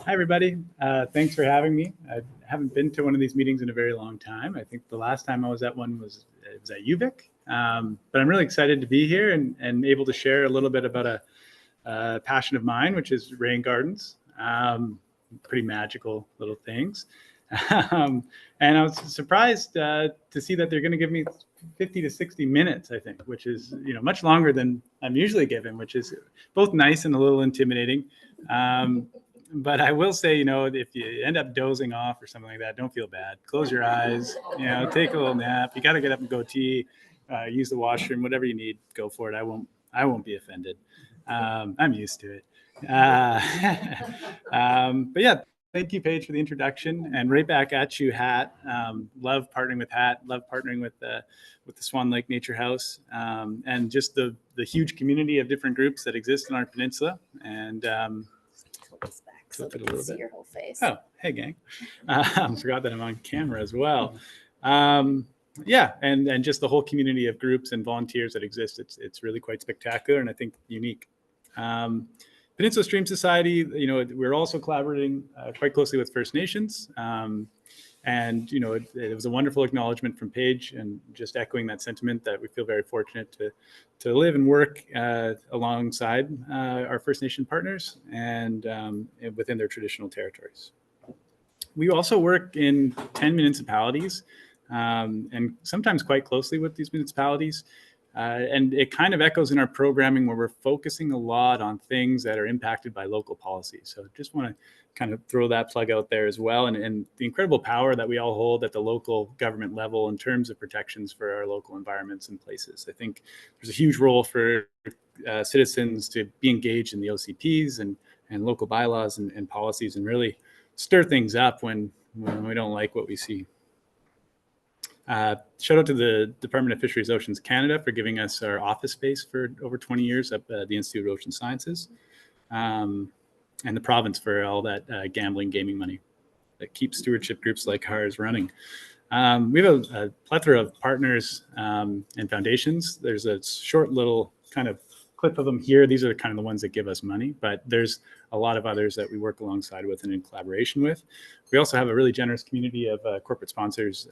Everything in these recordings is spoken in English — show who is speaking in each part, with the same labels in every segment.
Speaker 1: Hi, everybody. Thanks for having me. I haven't been to one of these meetings in a very long time. I think the last time I was at one was at UVic. But I'm really excited to be here and able to share a little bit about a passion of mine, which is rain gardens. Pretty magical little things. Um, and I was surprised to see that they're going to give me 50 to 60 minutes, I think, which is much longer than I'm usually given, which is both nice and a little intimidating. But I will say, if you end up dozing off or something like that, don't feel bad. Close your eyes, take a little nap. You got to get up and go tea, use the washroom, whatever you need, go for it. I won't be offended. I'm used to it. But yeah, thank you, Paige, for the introduction. And right back at you, Hat. Love partnering with Hat. Love partnering with the Swan Lake Nature House, and just the huge community of different groups that exist in our peninsula. And
Speaker 2: so they can see your whole face.
Speaker 1: Oh, hey, gang. Forgot that I'm on camera as well. Yeah, and just the whole community of groups and volunteers that exist. It's really quite spectacular and I think unique. Peninsula Stream Society, we're also collaborating quite closely with First Nations. And it was a wonderful acknowledgement from Paige, and just echoing that sentiment that we feel very fortunate to live and work alongside our First Nation partners and within their traditional territories. We also work in 10 municipalities, and sometimes quite closely with these municipalities. And it kind of echoes in our programming where we're focusing a lot on things that are impacted by local policy. So just want to kind of throw that plug out there as well. And the incredible power that we all hold at the local government level in terms of protections for our local environments and places. I think there's a huge role for citizens to be engaged in the OCPs and local bylaws and policies, and really stir things up when we don't like what we see. Shout out to the Department of Fisheries Oceans Canada for giving us our office space for over 20 years at the Institute of Ocean Sciences, and the province for all that gambling, gaming money that keeps stewardship groups like ours running. We have a plethora of partners and foundations. There's a short little kind of clip of them here. These are kind of the ones that give us money, but there's a lot of others that we work alongside with and in collaboration with. We also have a really generous community of corporate sponsors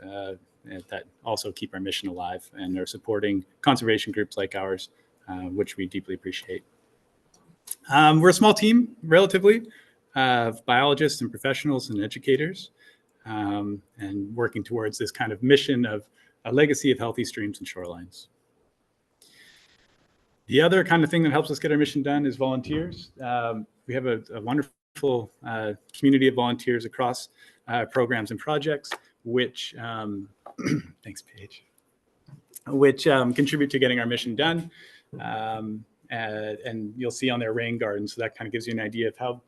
Speaker 1: that also keep our mission alive and are supporting conservation groups like ours, which we deeply appreciate. We're a small team, relatively, of biologists and professionals and educators, and working towards this kind of mission of a legacy of healthy streams and shorelines. The other kind of thing that helps us get our mission done is volunteers. We have a wonderful community of volunteers across programs and projects, which, thanks, Paige, which contribute to getting our mission done. And you'll see on their rain garden, so that kind of gives you an idea of how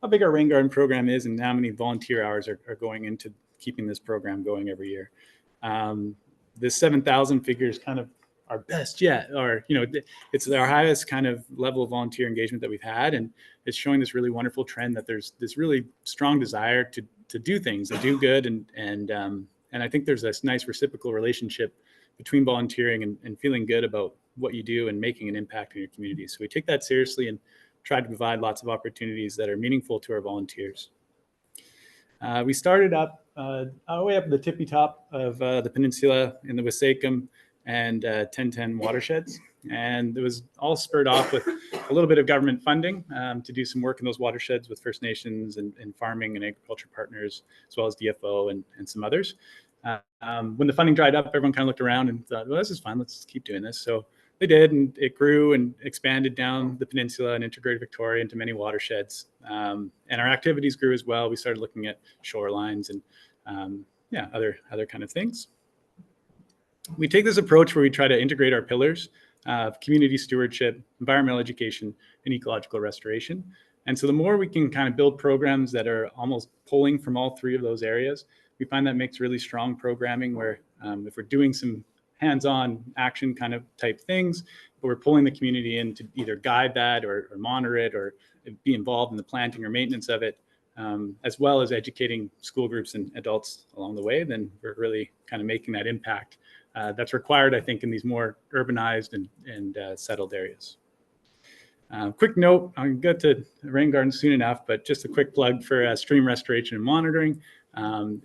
Speaker 1: big our rain garden program is and how many volunteer hours are going into keeping this program going every year. This 7,000 figure is kind of our best yet, or it's our highest kind of level of volunteer engagement that we've had, and it's showing this really wonderful trend that there's this really strong desire to do things, to do good, and I think there's this nice reciprocal relationship between volunteering and feeling good about what you do and making an impact in your community. So we take that seriously and try to provide lots of opportunities that are meaningful to our volunteers. We started up way up at the tippy top of the peninsula in the Wasakum and 1010 watersheds. And it was all spurred off with a little bit of government funding to do some work in those watersheds with First Nations and farming and agriculture partners, as well as DFO and some others. When the funding dried up, everyone kind of looked around and thought, well, this is fun. Let's keep doing this. So they did, and it grew and expanded down the peninsula and integrated Victoria into many watersheds. And our activities grew as well. We started looking at shorelines and other kind of things. We take this approach where we try to integrate our pillars of community stewardship, environmental education, and ecological restoration. And so the more we can kind of build programs that are almost pulling from all three of those areas, we find that makes really strong programming where if we're doing some hands-on action kind of type things, but we're pulling the community in to either guide that or monitor it or be involved in the planting or maintenance of it, as well as educating school groups and adults along the way, then we're really kind of making that impact that's required, I think, in these more urbanized and settled areas. Quick note, I'll get to rain gardens soon enough, but just a quick plug for stream restoration and monitoring.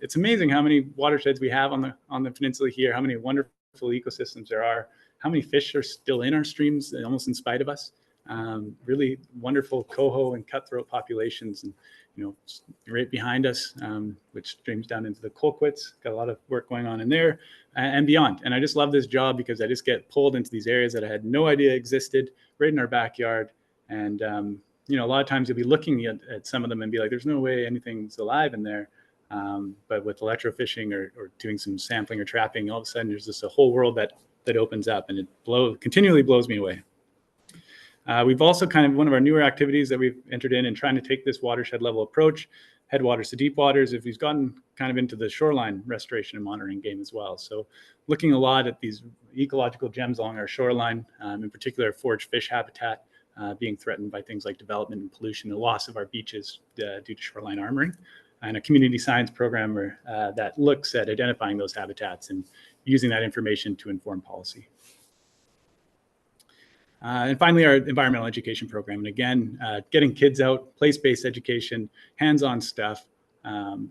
Speaker 1: It's amazing how many watersheds we have on the peninsula here, how many wonderful ecosystems there are, how many fish are still in our streams, almost in spite of us. Really wonderful coho and cutthroat populations, and right behind us, which streams down into the Colquitts. Got a lot of work going on in there and beyond. And I just love this job because I just get pulled into these areas that I had no idea existed right in our backyard. And a lot of times you'll be looking at some of them and be like, there's no way anything's alive in there. But with electrofishing or doing some sampling or trapping, all of a sudden there's just a whole world that opens up, and it continually blows me away. We've also one of our newer activities that we've entered in and trying to take this watershed level approach, headwaters to deep waters, if we've gotten into the shoreline restoration and monitoring game as well. So looking a lot at these ecological gems along our shoreline, in particular forage fish habitat being threatened by things like development and pollution, the loss of our beaches due to shoreline armoring, and a community science program that looks at identifying those habitats and using that information to inform policy. And finally, our environmental education program. And again, getting kids out, place-based education, hands-on stuff,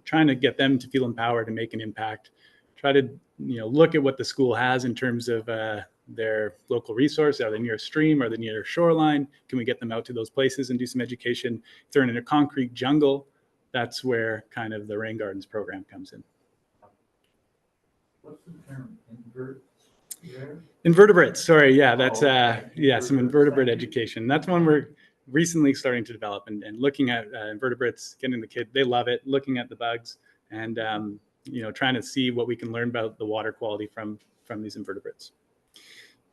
Speaker 1: trying to get them to feel empowered and make an impact. Try to look at what the school has in terms of their local resource. Are they near a stream? Are they near a shoreline? Can we get them out to those places and do some education? If they're in a concrete jungle, that's where the rain gardens program comes in.
Speaker 3: What's the term?
Speaker 1: Invertebrates. Sorry, yeah, that's some invertebrate education. That's one we're recently starting to develop and looking at invertebrates, getting the kids, they love it, looking at the bugs, and trying to see what we can learn about the water quality from these invertebrates.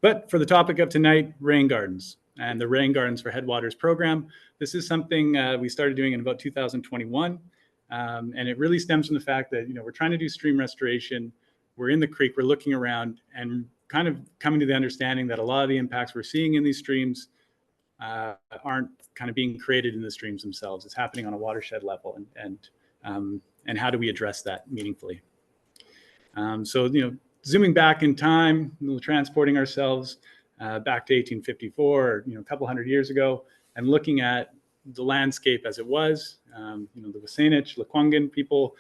Speaker 1: But for the topic of tonight, rain gardens and the Rain Gardens for Headwaters program. This is something we started doing in about 2021, and it really stems from the fact that we're trying to do stream restoration. We're in the creek, we're looking around, and coming to the understanding that a lot of the impacts we're seeing in these streams aren't being created in the streams themselves. It's happening on a watershed level, and how do we address that meaningfully? So zooming back in time, transporting ourselves back to 1854, a couple hundred years ago, and looking at the landscape as it was, the Wasanich, Lekwungen people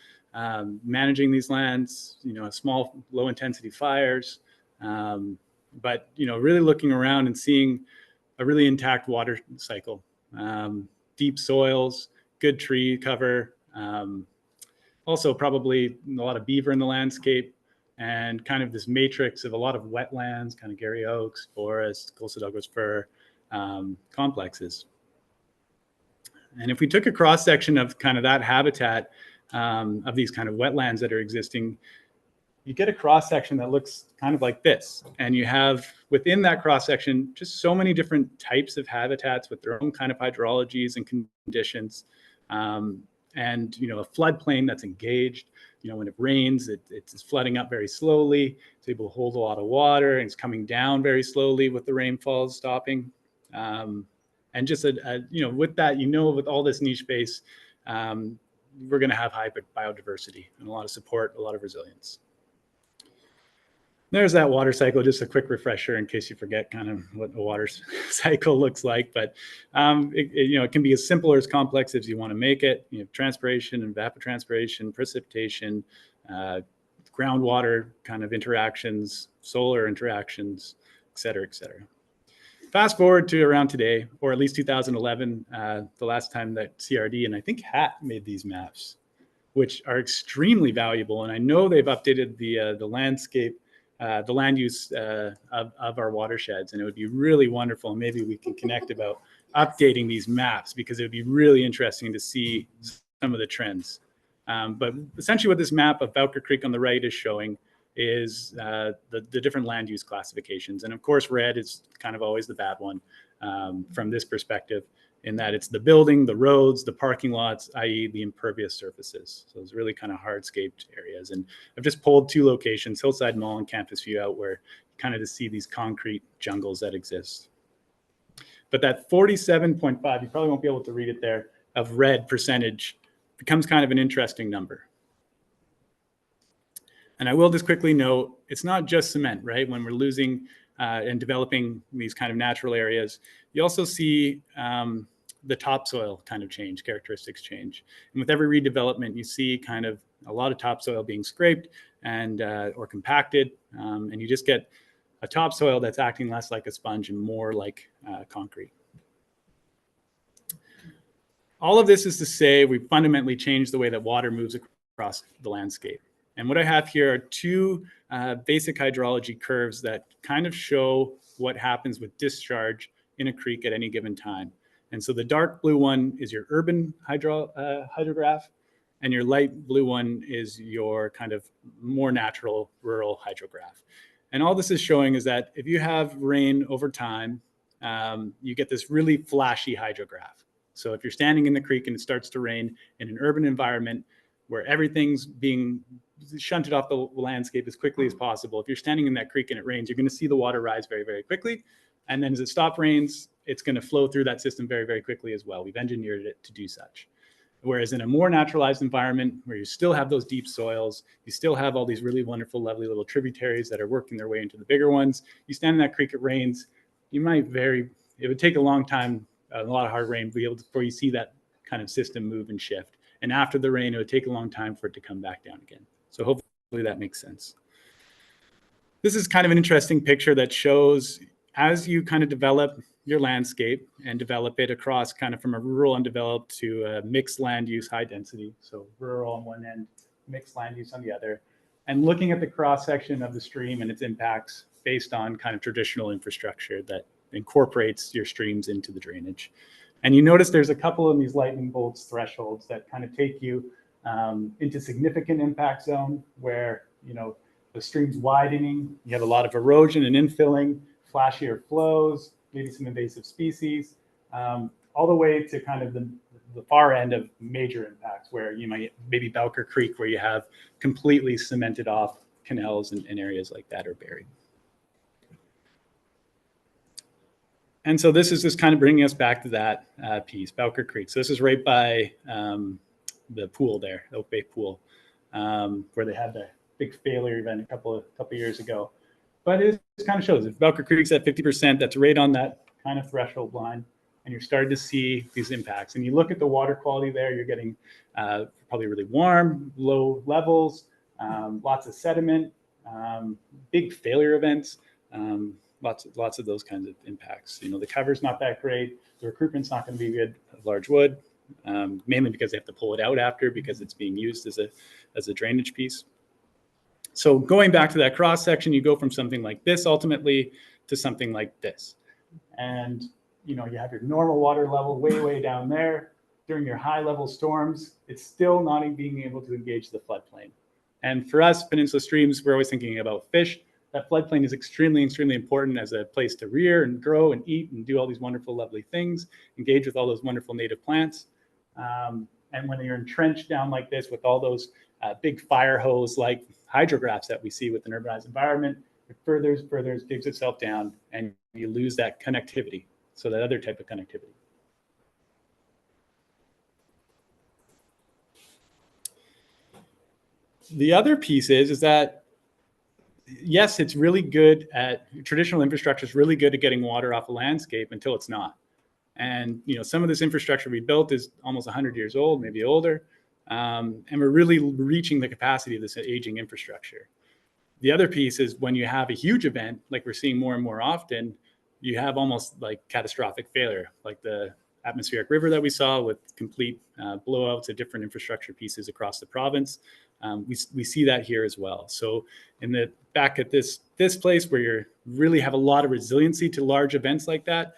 Speaker 1: managing these lands, small, low intensity fires, but really looking around and seeing a really intact water cycle, deep soils, good tree cover, also probably a lot of beaver in the landscape, and this matrix of a lot of wetlands, Gary Oaks, forest, Coastal Douglas fir complexes. And if we took a cross section of that habitat of these wetlands that are existing, you get a cross section that looks like this. And you have within that cross section just so many different types of habitats with their own hydrologies and conditions. And a floodplain that's engaged. When it rains, it's flooding up very slowly. It's able to hold a lot of water, and it's coming down very slowly with the rainfalls stopping. And just with that, with all this niche space, we're going to have high biodiversity and a lot of support, a lot of resilience. There's that water cycle, just a quick refresher in case you forget what a water cycle looks like. But it can be as simple or as complex as you want to make it. Transpiration, evapotranspiration, precipitation, groundwater interactions, solar interactions, et cetera, et cetera. Fast forward to around today, or at least 2011, the last time that CRD and I think HAT made these maps, which are extremely valuable. And I know they've updated the landscape, the land use of our watersheds, and it would be really wonderful. And maybe we can connect about updating these maps, because it would be really interesting to see some of the trends. But essentially what this map of Bowker Creek on the right is showing is the different land use classifications. And of course, red is always the bad one from this perspective, in that it's the building, the roads, the parking lots, i.e. the impervious surfaces. So it's really hardscaped areas. And I've just pulled two locations, Hillside Mall and Campus View, out where to see these concrete jungles that exist. But that 47.5, you probably won't be able to read it there, of red percentage becomes an interesting number. And I will just quickly note, it's not just cement, right? When we're losing and developing these kind of natural areas, you also see the topsoil kind of change, characteristics change. And with every redevelopment, you see kind of a lot of topsoil being scraped and or compacted, and you just get a topsoil that's acting less like a sponge and more like concrete. All of this is to say we fundamentally changed the way that water moves across the landscape. And what I have here are two basic hydrology curves that kind of show what happens with discharge in a creek at any given time. And so the dark blue one is your urban hydrograph, and your light blue one is your kind of more natural rural hydrograph. And all this is showing is that if you have rain over time, you get this really flashy hydrograph. So if you're standing in the creek and it starts to rain in an urban environment where everything's being shunted off the landscape as quickly as possible, if you're standing in that creek and it rains, you're going to see the water rise very, very quickly. And then as it stops rains, it's going to flow through that system very, very quickly as well. We've engineered it to do such. Whereas in a more naturalized environment where you still have those deep soils, you still have all these really wonderful, lovely little tributaries that are working their way into the bigger ones. You stand in that creek, it rains, it would take a long time, a lot of hard rain before you see that kind of system move and shift. And after the rain, it would take a long time for it to come back down again. So hopefully that makes sense. This is kind of an interesting picture that shows as you kind of develop your landscape and develop it across kind of from a rural undeveloped to a mixed land use high density. So rural on one end, mixed land use on the other, and looking at the cross section of the stream and its impacts based on kind of traditional infrastructure that incorporates your streams into the drainage. And you notice there's a couple of these lightning bolts thresholds that kind of take you into significant impact zone where, you know, the stream's widening, you have a lot of erosion and infilling, flashier flows, maybe some invasive species, all the way to kind of the far end of major impacts where you might maybe Bowker Creek, where you have completely cemented off canals and areas like that are buried. And so this is just kind of bringing us back to that piece, Bowker Creek. So this is right by the pool there, Oak Bay Pool, where they had the big failure event a couple years ago. But it kind of shows if Bowker Creek's at 50%, that's right on that kind of threshold line, and you're starting to see these impacts. And you look at the water quality there, you're getting probably really warm, low levels, lots of sediment, big failure events, lots of those kinds of impacts. You know, the cover's not that great, the recruitment's not going to be good of large wood, mainly because they have to pull it out after because it's being used as a drainage piece. So going back to that cross section, you go from something like this ultimately to something like this. And, you know, you have your normal water level way down there. During your high level storms, it's still not being able to engage the floodplain. And for us, peninsula streams, we're always thinking about fish. That floodplain is extremely important as a place to rear and grow and eat and do all these wonderful, lovely things, engage with all those wonderful native plants. And when you're entrenched down like this with all those big fire hose like hydrographs that we see with an urbanized environment, it furthers, digs itself down, and you lose that connectivity. So that other type of connectivity. The other piece is that, yes, it's really good at, traditional infrastructure is really good at getting water off a landscape until it's not. And, you know, some of this infrastructure we built is almost 100 years old, maybe older. And we're really reaching the capacity of this aging infrastructure. The other piece is when you have a huge event, like we're seeing more and more often, you have almost like catastrophic failure, like the atmospheric river that we saw with complete blowouts of different infrastructure pieces across the province. We see that here as well. So in the back at this place where you really have a lot of resiliency to large events like that,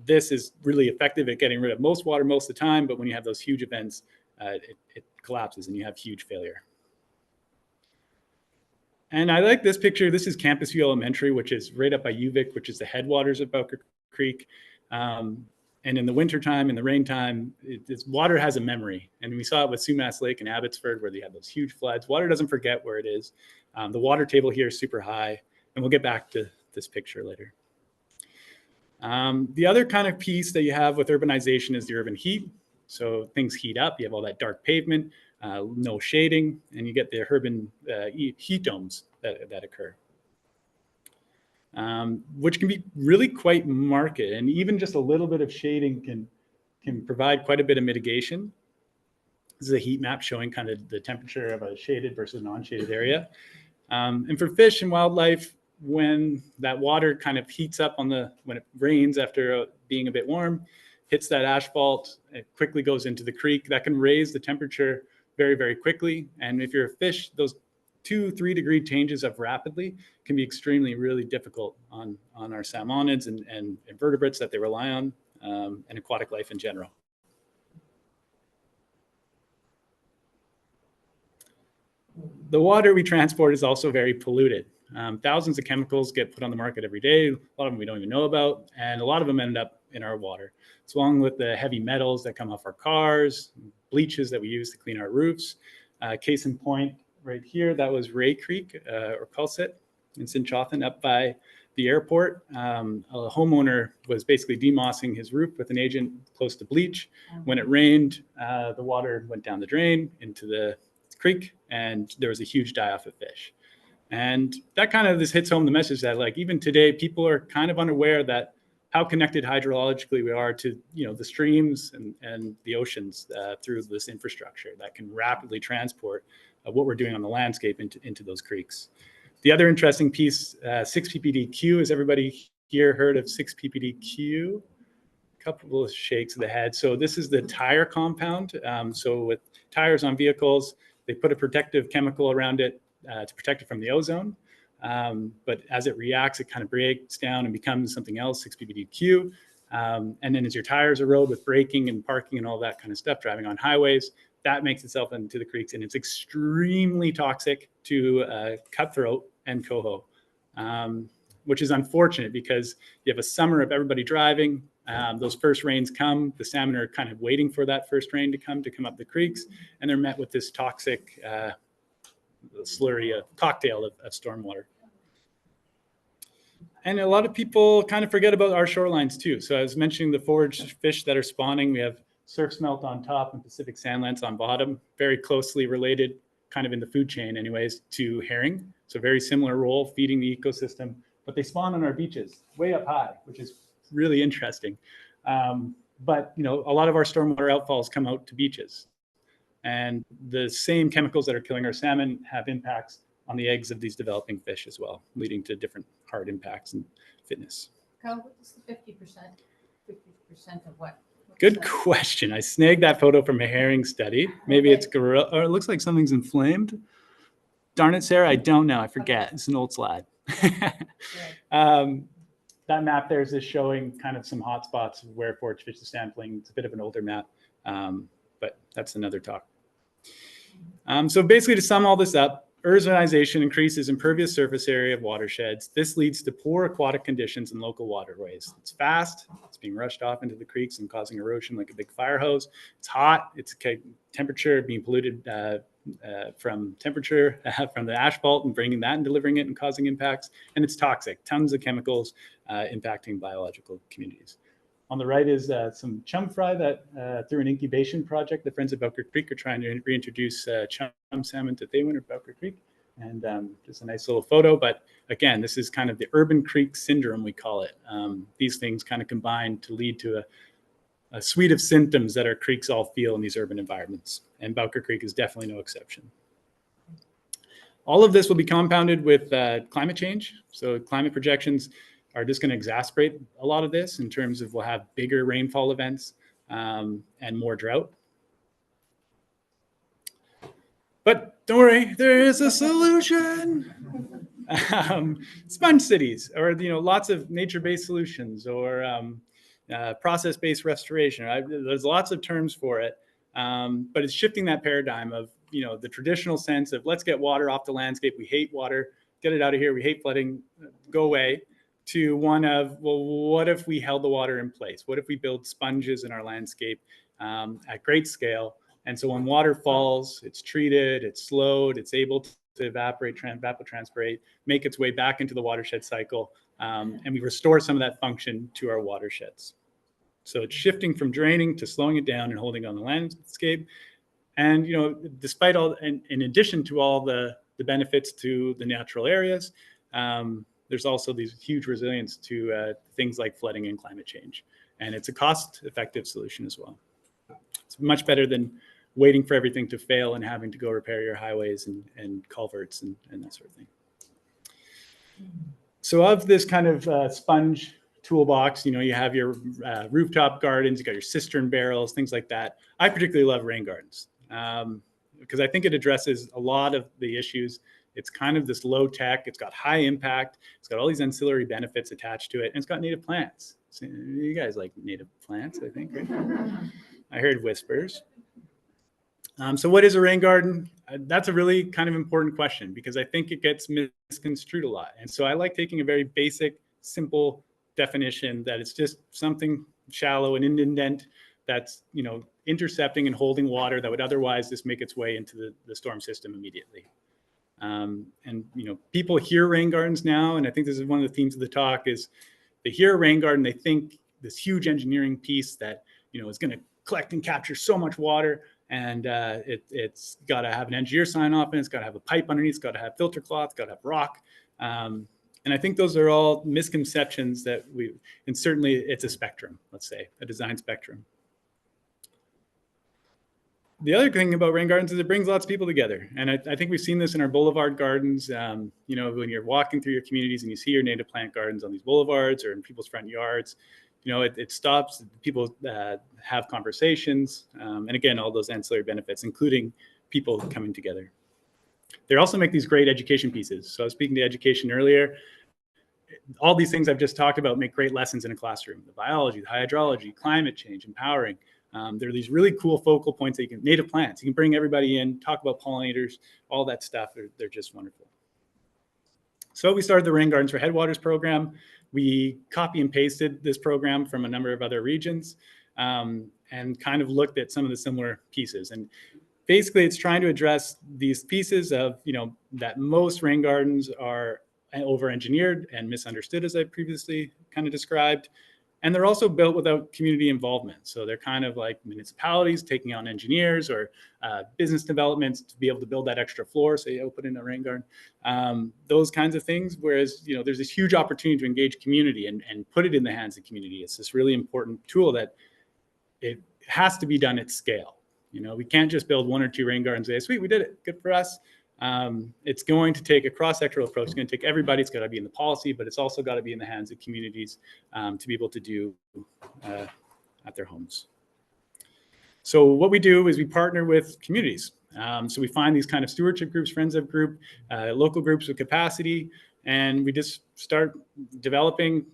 Speaker 1: this is really effective at getting rid of most water most of the time. But when you have those huge events, it collapses and you have huge failure. And I like this picture. This is Campus View Elementary, which is right up by UVic, which is the headwaters of Bowker Creek. And in the wintertime, in the rain time, this water has a memory. And we saw it with Sumas Lake and Abbotsford, where they had those huge floods. Water doesn't forget where it is. The water table here is super high. And we'll get back to this picture later. The other kind of piece that you have with urbanization is the urban heat. So things heat up. You have all that dark pavement, no shading, and you get the urban heat domes that occur. which can be really quite marked. And even just a little bit of shading can provide quite a bit of mitigation. This is a heat map showing kind of the temperature of a shaded versus non-shaded area. And for fish and wildlife, when that water kind of heats up when it rains after being a bit warm, hits that asphalt, it quickly goes into the creek. That can raise the temperature very, very quickly. And if you're a fish, those 2-3 degree changes up rapidly can be extremely, really difficult on our salmonids and invertebrates that they rely on, and aquatic life in general. The water we transport is also very polluted. Thousands of chemicals get put on the market every day. A lot of them we don't even know about, and a lot of them end up in our water. So along with the heavy metals that come off our cars, bleaches that we use to clean our roofs. Case in point, right here, that was Ray Creek or Pelsit in Sinchothan up by the airport. A homeowner was basically demossing his roof with an agent close to bleach. When it rained, the water went down the drain into the creek, and there was a huge die-off of fish. And that kind of just hits home the message that, like, even today, people are kind of unaware that how connected hydrologically we are to, the streams and the oceans through this infrastructure that can rapidly transport what we're doing on the landscape into those creeks. The other interesting piece, 6-PPDQ, has everybody here heard of 6-PPDQ? A couple of shakes of the head. So this is the tire compound. So with tires on vehicles, they put a protective chemical around it to protect it from the ozone. But as it reacts, it kind of breaks down and becomes something else, 6-PPDQ. And then as your tires erode with braking and parking and all that kind of stuff, driving on highways, that makes itself into the creeks. And it's extremely toxic to cutthroat and coho, which is unfortunate because you have a summer of everybody driving. Those first rains come, the salmon are kind of waiting for that first rain to come up the creeks, and they're met with this toxic slurry, cocktail of stormwater. And a lot of people kind of forget about our shorelines too. So I was mentioning the forage fish that are spawning. We have surf smelt on top and Pacific sand lance on bottom, very closely related, kind of in the food chain anyways, to herring. So very similar role, feeding the ecosystem, but they spawn on our beaches way up high, which is really interesting. But a lot of our stormwater outfalls come out to beaches, and the same chemicals that are killing our salmon have impacts on the eggs of these developing fish as well, leading to different hard impacts and fitness.
Speaker 3: Kyle, what is the 50%? 50% of what?
Speaker 1: Good question. I snagged that photo from a herring study. Maybe it's gorilla, or it looks like something's inflamed. Darn it, Sarah, I don't know. I forget. It's an old slide. That map there is just showing kind of some hot spots where forage fish is sampling. It's a bit of an older map, but that's another talk. So basically, to sum all this up, urbanization increases impervious surface area of watersheds. This leads to poor aquatic conditions in local waterways. It's fast. It's being rushed off into the creeks and causing erosion like a big fire hose. It's hot. It's temperature being polluted from temperature from the asphalt and bringing that and delivering it and causing impacts. And it's toxic. Tons of chemicals impacting biological communities. On the right is some chum fry that through an incubation project, the Friends of Bowker Creek are trying to reintroduce chum salmon to Thaywen or Bowker Creek. And just a nice little photo. But again, this is kind of the urban creek syndrome, we call it. These things kind of combine to lead to a suite of symptoms that our creeks all feel in these urban environments. And Bowker Creek is definitely no exception. All of this will be compounded with climate change. So climate projections are just going to exacerbate a lot of this in terms of we'll have bigger rainfall events and more drought. But don't worry, there is a solution. Sponge cities, or lots of nature-based solutions, or process-based restoration. There's lots of terms for it, but it's shifting that paradigm of the traditional sense of let's get water off the landscape. We hate water, get it out of here. We hate flooding, go away. To one of, well, what if we held the water in place? What if we build sponges in our landscape at great scale? And so when water falls, it's treated, it's slowed, it's able to evapotranspirate, make its way back into the watershed cycle, and we restore some of that function to our watersheds. So it's shifting from draining to slowing it down and holding on the landscape. And despite all, and in addition to all the benefits to the natural areas, there's also these huge resilience to things like flooding and climate change. And it's a cost-effective solution as well. It's much better than waiting for everything to fail and having to go repair your highways and culverts and that sort of thing. So of this kind of sponge toolbox, you have your rooftop gardens, you got your cistern barrels, things like that. I particularly love rain gardens because I think it addresses a lot of the issues. It's kind of this low tech, it's got high impact, it's got all these ancillary benefits attached to it, and it's got native plants. So you guys like native plants, I think, right? I heard whispers. So what is a rain garden? That's a really kind of important question because I think it gets misconstrued a lot. And so I like taking a very basic, simple definition that it's just something shallow and indent that's, intercepting and holding water that would otherwise just make its way into the storm system immediately. And, people hear rain gardens now, and I think this is one of the themes of the talk is they hear a rain garden, they think this huge engineering piece that, is going to collect and capture so much water. And it's got to have an engineer sign off, and it's got to have a pipe underneath, it's got to have filter cloth, it's got to have rock. And I think those are all misconceptions that and certainly it's a spectrum, let's say, a design spectrum. The other thing about rain gardens is it brings lots of people together. And I think we've seen this in our boulevard gardens. When you're walking through your communities and you see your native plant gardens on these boulevards or in people's front yards, it stops, people have conversations. And again, all those ancillary benefits, including people coming together. They also make these great education pieces. So I was speaking to education earlier. All these things I've just talked about make great lessons in a classroom. The biology, the hydrology, climate change, empowering. There are these really cool focal points that native plants, you can bring everybody in, talk about pollinators, all that stuff. They're just wonderful. So we started the Rain Gardens for Headwaters program. We copy and pasted this program from a number of other regions and kind of looked at some of the similar pieces. And basically it's trying to address these pieces of, that most rain gardens are over-engineered and misunderstood, as I previously kind of described. And they're also built without community involvement. So they're kind of like municipalities taking on engineers or business developments to be able to build that extra floor, say, put in a rain garden, those kinds of things. Whereas, there's this huge opportunity to engage community and put it in the hands of community. It's this really important tool that it has to be done at scale. We can't just build 1 or 2 rain gardens and say, sweet, we did it, good for us. It's going to take a cross-sectoral approach. It's going to take everybody. It's got to be in the policy, but it's also got to be in the hands of communities to be able to do at their homes. So what we do is we partner with communities. So we find these kind of stewardship groups, friends of group, local groups with capacity, and we just start developing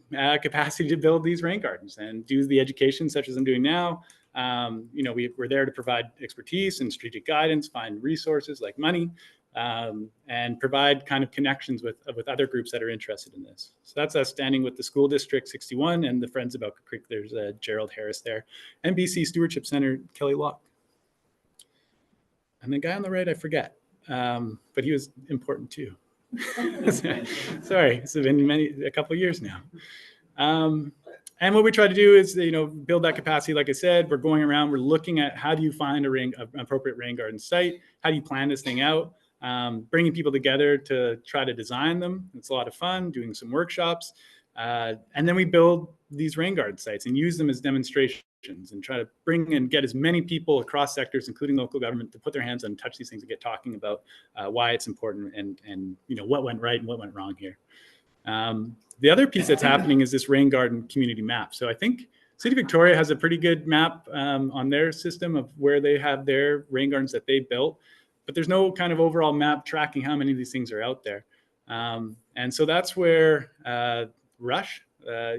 Speaker 1: capacity to build these rain gardens and do the education such as I'm doing now. We're there to provide expertise and strategic guidance, find resources like money, and provide kind of connections with other groups that are interested in this. So that's us standing with the School District 61 and the Friends of Elk Creek. There's Gerald Harris there, and BC Stewardship Center, Kelly Locke. And the guy on the right, I forget, but he was important too. Sorry, it's been a couple of years now. And what we try to do is, build that capacity. Like I said, we're going around, we're looking at how do you find an appropriate rain garden site? How do you plan this thing out? Bringing people together to try to design them. It's a lot of fun, doing some workshops. And then we build these rain garden sites and use them as demonstrations and try to bring and get as many people across sectors, including local government, to put their hands on and touch these things and get talking about why it's important and what went right and what went wrong here. The other piece that's happening is this rain garden community map. So I think City of Victoria has a pretty good map on their system of where they have their rain gardens that they built, but there's no kind of overall map tracking how many of these things are out there. And so that's where Rush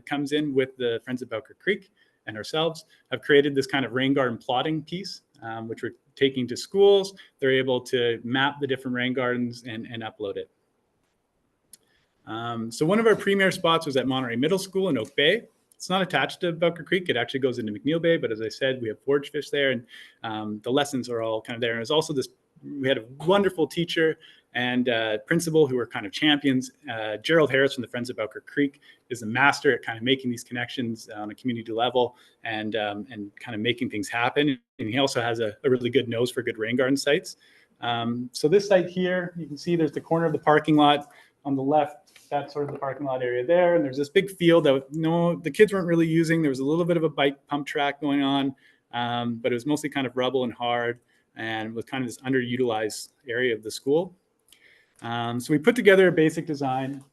Speaker 1: comes in with the Friends of Belker Creek and ourselves have created this kind of rain garden plotting piece, which we're taking to schools. They're able to map the different rain gardens and upload it. So one of our premier spots was at Monterey Middle School in Oak Bay. It's not attached to Belker Creek. It actually goes into McNeil Bay. But as I said, we have forage fish there, and the lessons are all kind of there. And there's also we had a wonderful teacher and principal who were kind of champions. Gerald Harris from the Friends of Belker Creek is a master at kind of making these connections on a community level and kind of making things happen. And he also has a really good nose for good rain garden sites. So this site here, you can see there's the corner of the parking lot on the left. that's sort of the parking lot area there. And there's this big field that the kids weren't really using. There was a little bit of a bike pump track going on, but it was mostly kind of rubble and hard, and was kind of this underutilized area of the school. So we put together a basic design,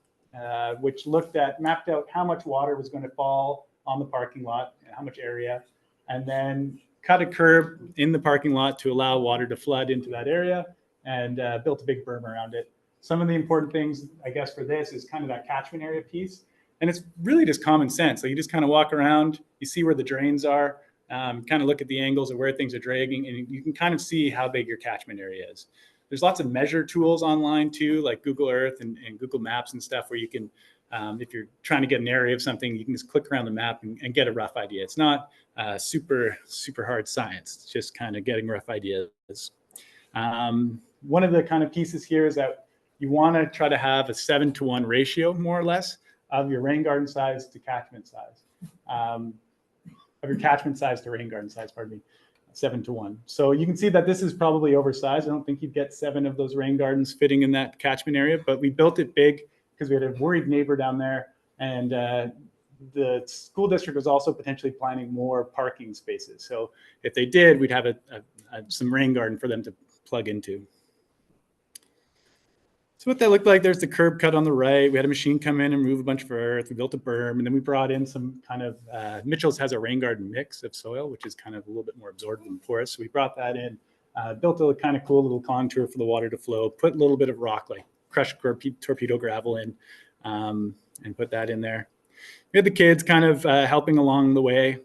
Speaker 1: which mapped out how much water was going to fall on the parking lot, and how much area, and then cut a curb in the parking lot to allow water to flood into that area, and built a big berm around it. Some of the important things, I guess, for this is kind of that catchment area piece. And it's really just common sense. So you just kind of walk around, you see where the drains are, kind of look at the angles of where things are dragging, and you can kind of see how big your catchment area is. There's lots of measure tools online too, like Google Earth and Google Maps and stuff, where you can, if you're trying to get an area of something, you can just click around the map and get a rough idea. It's not super hard science. It's just kind of getting rough ideas. One of the kind of pieces here is that you want to try to have a 7-to-1 ratio, more or less, of your rain garden size to catchment size, of your catchment size to rain garden size, pardon me, 7-to-1. So you can see that this is probably oversized. I don't think you'd get 7 of those rain gardens fitting in that catchment area, but we built it big because we had a worried neighbor down there, and the school district was also potentially planning more parking spaces. So if they did, we'd have some rain garden for them to plug into. So what that looked like, there's the curb cut on the right. We had a machine come in and remove a bunch of earth. We built a berm, and then we brought in some kind of, Mitchell's has a rain garden mix of soil, which is kind of a little bit more absorbent and porous. So we brought that in, built a kind of cool little contour for the water to flow, put a little bit of rock, like crushed torpedo gravel in, and put that in there. We had the kids kind of helping along the way.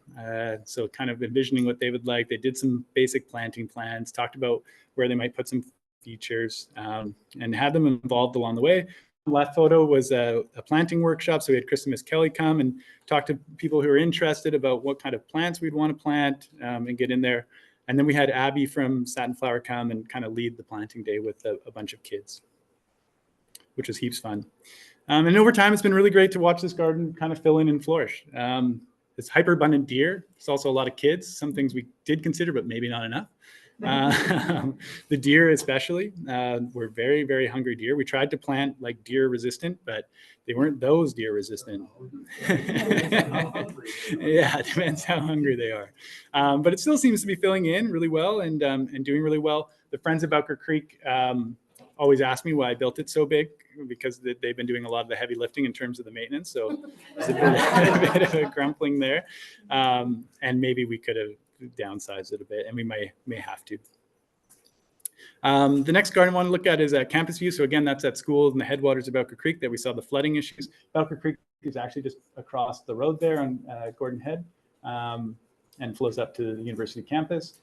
Speaker 1: So kind of envisioning what they would like. They did some basic planting plans, talked about where they might put some features, and had them involved along the way. The left photo was a planting workshop. So we had Chris and Miss Kelly come and talk to people who are interested about what kind of plants we'd want to plant, and get in there. And then we had Abby from Satin Flower come and kind of lead the planting day with a bunch of kids, which was heaps fun. And over time, it's been really great to watch this garden kind of fill in and flourish. It's hyper abundant deer. It's also a lot of kids, some things we did consider, but maybe not enough. The deer especially, were very hungry deer. We tried to plant like deer resistant, but they weren't those deer resistant. Yeah, it depends how hungry they are. But it still seems to be filling in really well and doing really well. The Friends of Bowker Creek always ask me why I built it so big, because they've been doing a lot of the heavy lifting in terms of the maintenance. So there's a bit of a grumbling there. And maybe we could have downsize it a bit, and we may have to. The next garden I want to look at is at campus view. So again, that's at school in the headwaters of Bowker Creek that we saw the flooding issues. Bowker Creek is actually just across the road there on Gordon Head, and flows up to the university campus.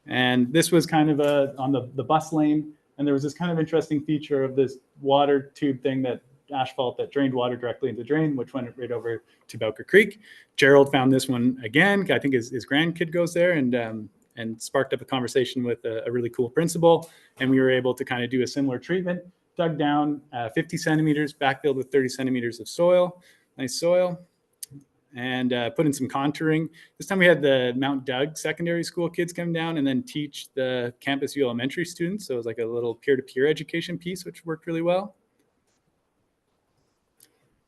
Speaker 1: And this was kind of on the bus lane, and there was this kind of interesting feature of this water tube thing, that asphalt that drained water directly into the drain, which went right over to Bowker Creek. Gerald found this one again. I think his grandkid goes there, and sparked up a conversation with a really cool principal. And we were able to kind of do a similar treatment, dug down 50 centimeters, backfilled with 30 centimeters of soil, nice soil, and put in some contouring. This time we had the Mount Doug secondary school kids come down and then teach the Campus View elementary students. So it was like a little peer-to-peer education piece, which worked really well.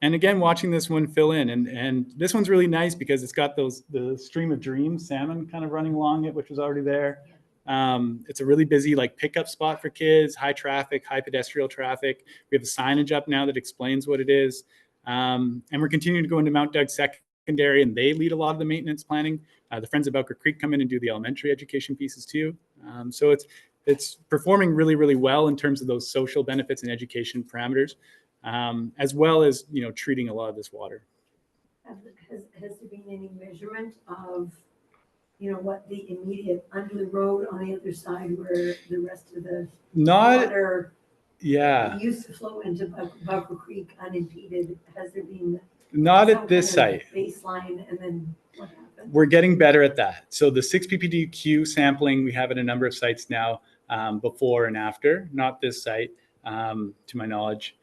Speaker 1: And again, watching this one fill in, and this one's really nice because it's got the Stream of Dreams salmon kind of running along it, which was already there. It's a really busy like pickup spot for kids, high traffic, high pedestrian traffic. We have a signage up now that explains what it is. And we're continuing to go into Mount Doug secondary, and they lead a lot of the maintenance planning. The Friends of Bowker Creek come in and do the elementary education pieces too. So it's performing really, really well in terms of those social benefits and education parameters. As well as, treating a lot of this water.
Speaker 4: Has there been any measurement of, what the immediate under the road on the other side where the rest of the water used to flow into Bowker Creek unimpeded? Has there been
Speaker 1: not at this site
Speaker 4: baseline, and then what happened?
Speaker 1: We're getting better at that. So the 6 ppdq sampling we have at a number of sites now, before and after, not this site, to my knowledge.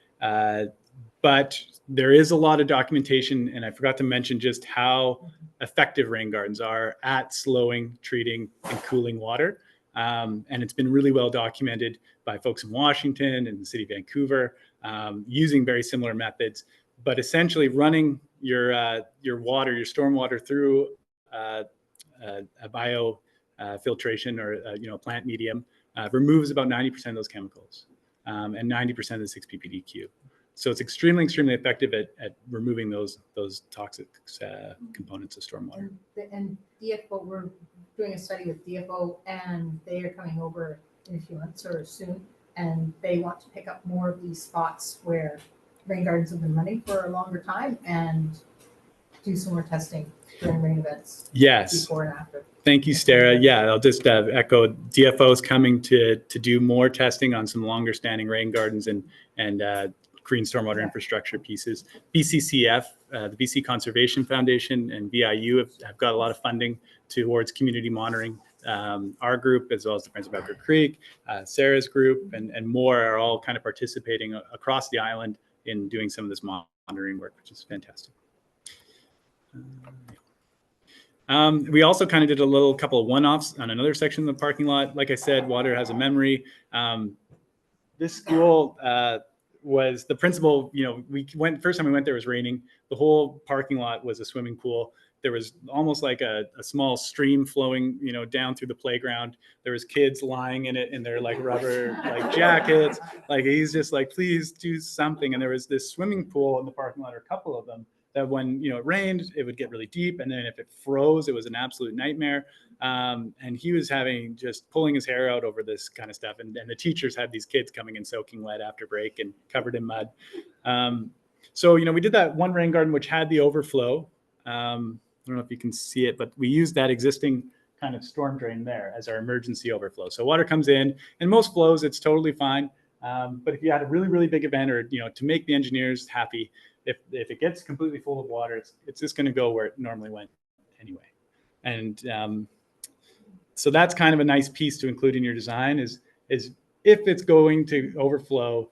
Speaker 1: But there is a lot of documentation, and I forgot to mention just how effective rain gardens are at slowing, treating, and cooling water. And it's been really well documented by folks in Washington and the city of Vancouver, using very similar methods. But essentially running your water, your stormwater through a bio filtration or plant medium removes about 90% of those chemicals and 90% of the 6-ppdq. So it's extremely effective at removing those toxic components of stormwater.
Speaker 3: And DFO, we're doing a study with DFO, and they are coming over in a few months or soon, and they want to pick up more of these spots where rain gardens have been running for a longer time and do some more testing during rain events.
Speaker 1: Yes.
Speaker 3: Before and after.
Speaker 1: Thank you, Stara. Yeah, I'll just echo DFO's coming to do more testing on some longer standing rain gardens and green stormwater infrastructure pieces. BCCF, the BC Conservation Foundation, and VIU have got a lot of funding towards community monitoring. Our group, as well as the Friends of Elker Creek, Sarah's group, and more are all kind of participating across the island in doing some of this monitoring work, which is fantastic. We also kind of did a couple of one-offs on another section of the parking lot. Like I said, water has a memory. This school was the principal, first time we went there was raining. The whole parking lot was a swimming pool. There was almost like a small stream flowing, down through the playground. There was kids lying in it in their like rubber like jackets. Like he's just like, please do something. And there was this swimming pool in the parking lot, or a couple of them, that when it rained, it would get really deep, and then if it froze, it was an absolute nightmare. And he was just pulling his hair out over this kind of stuff. And the teachers had these kids coming in soaking wet after break and covered in mud. So we did that one rain garden which had the overflow. I don't know if you can see it, but we used that existing kind of storm drain there as our emergency overflow. So water comes in, and most flows it's totally fine. But if you had a really big event, or to make the engineers happy, if it gets completely full of water, it's just going to go where it normally went anyway. And so that's kind of a nice piece to include in your design is if it's going to overflow,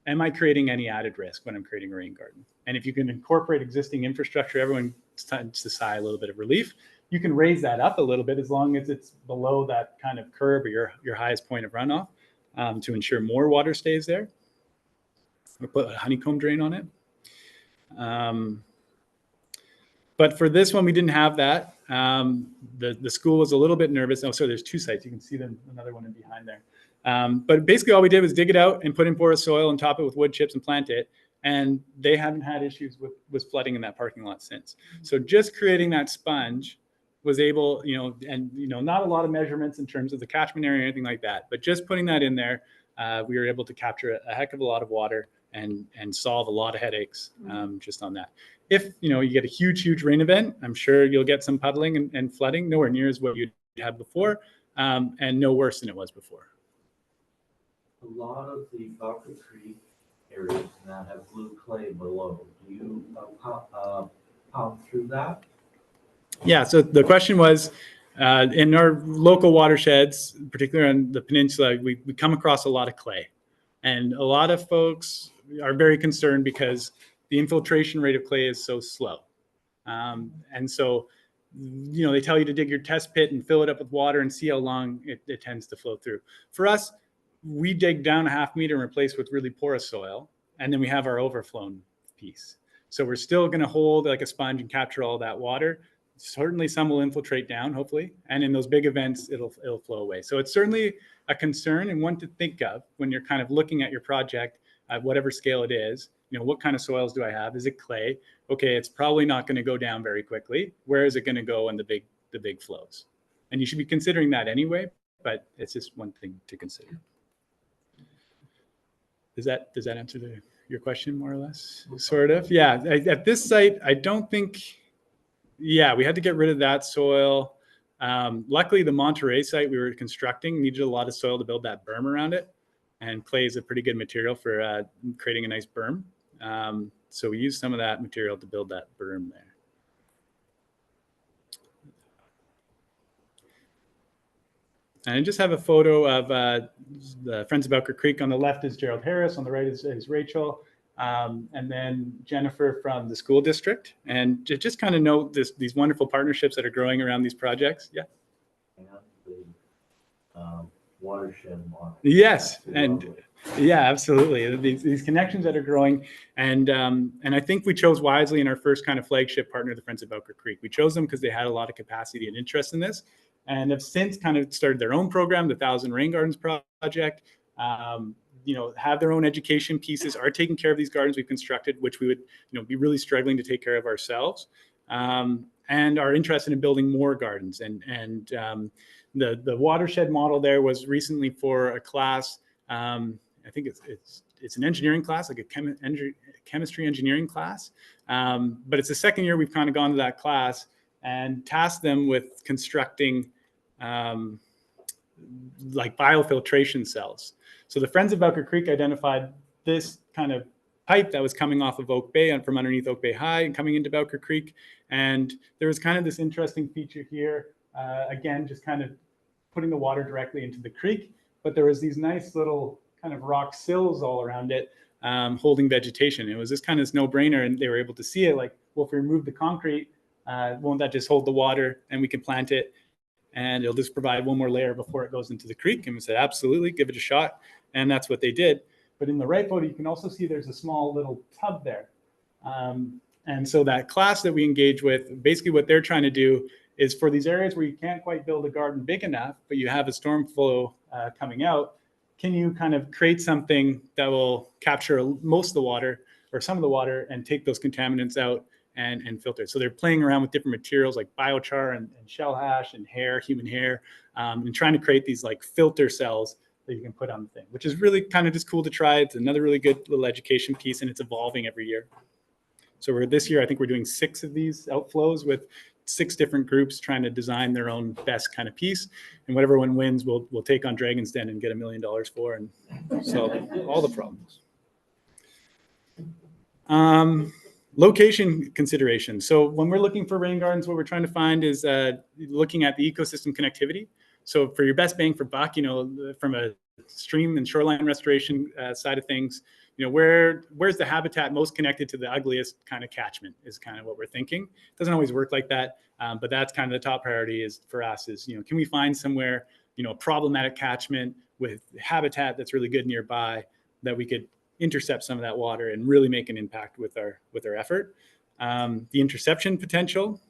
Speaker 1: am I creating any added risk when I'm creating a rain garden? And if you can incorporate existing infrastructure, everyone tends to sigh a little bit of relief. You can raise that up a little bit as long as it's below that kind of curb or your highest point of runoff to ensure more water stays there. We'll put a honeycomb drain on it. But for this one, we didn't have that. The school was a little bit nervous. Oh, sorry, there's two sites. You can see them, another one in behind there. But basically all we did was dig it out and put in porous soil and top it with wood chips and plant it. And they haven't had issues with flooding in that parking lot since. So just creating that sponge was able, not a lot of measurements in terms of the catchment area or anything like that, but just putting that in there, we were able to capture a heck of a lot of water and solve a lot of headaches just on that. If you get a huge rain event, I'm sure you'll get some puddling and flooding, nowhere near as what you'd had before, and no worse than it was before.
Speaker 5: A lot of the Elker Creek areas now have blue clay below. Do you pump through that?
Speaker 1: Yeah, so the question was, in our local watersheds, particularly on the peninsula, we come across a lot of clay. And a lot of folks are very concerned because the infiltration rate of clay is so slow. And so, they tell you to dig your test pit and fill it up with water and see how long it tends to flow through. For us, we dig down a half meter and replace with really porous soil. And then we have our overflown piece. So we're still going to hold like a sponge and capture all that water. Certainly some will infiltrate down, hopefully. And in those big events, it'll flow away. So it's certainly a concern and one to think of when you're kind of looking at your project at whatever scale it is. What kind of soils do I have? Is it clay? Okay, it's probably not going to go down very quickly. Where is it going to go in the big flows? And you should be considering that anyway, but it's just one thing to consider. Does that answer your question more or less? Sort of. Yeah. At this site, I don't think. Yeah, we had to get rid of that soil. Luckily, the Monterey site we were constructing needed a lot of soil to build that berm around it, and clay is a pretty good material for creating a nice berm. So we used some of that material to build that berm there. And I just have a photo of the Friends of Elker Creek. On the left is Gerald Harris. On the right is Rachel. And then Jennifer from the school district. And to just kind of note these wonderful partnerships that are growing around these projects. Yeah.
Speaker 5: And watershed model.
Speaker 1: Yes, and yeah, absolutely. These connections that are growing, and I think we chose wisely in our first kind of flagship partner, the Friends of Bowker Creek. We chose them because they had a lot of capacity and interest in this, and have since kind of started their own program, the 1,000 Rain Gardens Project. Have their own education pieces, are taking care of these gardens we've constructed, which we would be really struggling to take care of ourselves, and are interested in building more gardens. And the watershed model there was recently for a class. I think it's an engineering class, like a chemistry engineering class. But it's the second year we've kind of gone to that class and tasked them with constructing like biofiltration cells. So the Friends of Bowker Creek identified this kind of pipe that was coming off of Oak Bay and from underneath Oak Bay High and coming into Bowker Creek. And there was kind of this interesting feature here, again, just kind of putting the water directly into the creek, but there was these nice little kind of rock sills all around it, holding vegetation. It was this kind of no-brainer, and they were able to see it like, well, if we remove the concrete, won't that just hold the water and we can plant it and it'll just provide one more layer before it goes into the creek? And we said, absolutely, give it a shot. And that's what they did. But in the right photo, you can also see there's a small little tub there. And so that class that we engage with, basically what they're trying to do is for these areas where you can't quite build a garden big enough, but you have a storm flow coming out, can you kind of create something that will capture most of the water or some of the water and take those contaminants out and filter it? So they're playing around with different materials like biochar and shell hash and hair, human hair, and trying to create these like filter cells that you can put on the thing, which is really kind of just cool to try. It's another really good little education piece, and it's evolving every year. So this year, I think we're doing 6 of these outflows with 6 different groups trying to design their own best kind of piece. And whatever one wins, we'll take on Dragon's Den and get $1 million for and solve all the problems. Location consideration. So when we're looking for rain gardens, what we're trying to find is looking at the ecosystem connectivity. So for your best bang for buck, from a stream and shoreline restoration side of things, where's the habitat most connected to the ugliest kind of catchment is kind of what we're thinking. It doesn't always work like that, but that's kind of the top priority is for us is, can we find somewhere, a problematic catchment with habitat that's really good nearby that we could intercept some of that water and really make an impact with our effort. The interception potential.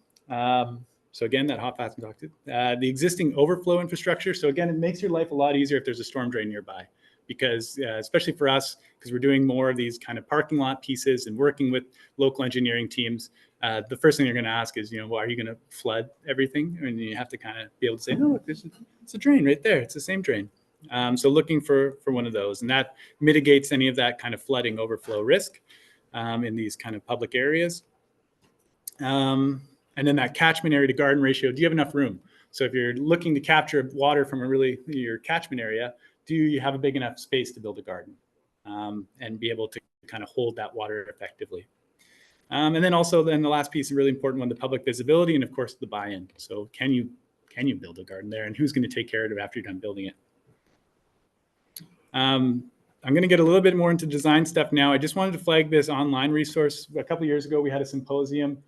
Speaker 1: So again, that hot, fast, and ducted. The existing overflow infrastructure. So again, it makes your life a lot easier if there's a storm drain nearby, because especially for us, because we're doing more of these kind of parking lot pieces and working with local engineering teams, the first thing you're going to ask is, well, are you going to flood everything? And you have to kind of be able to say, no, look, it's a drain right there. It's the same drain. So looking for one of those, and that mitigates any of that kind of flooding overflow risk in these kind of public areas. And then that catchment area to garden ratio, do you have enough room? So if you're looking to capture water from your catchment area, do you have a big enough space to build a garden and be able to kind of hold that water effectively? And then also the last piece, a really important one, the public visibility and of course the buy-in. So can you build a garden there, and who's going to take care of it after you're done building it? I'm going to get a little bit more into design stuff now. I just wanted to flag this online resource. A couple of years ago, we had a symposium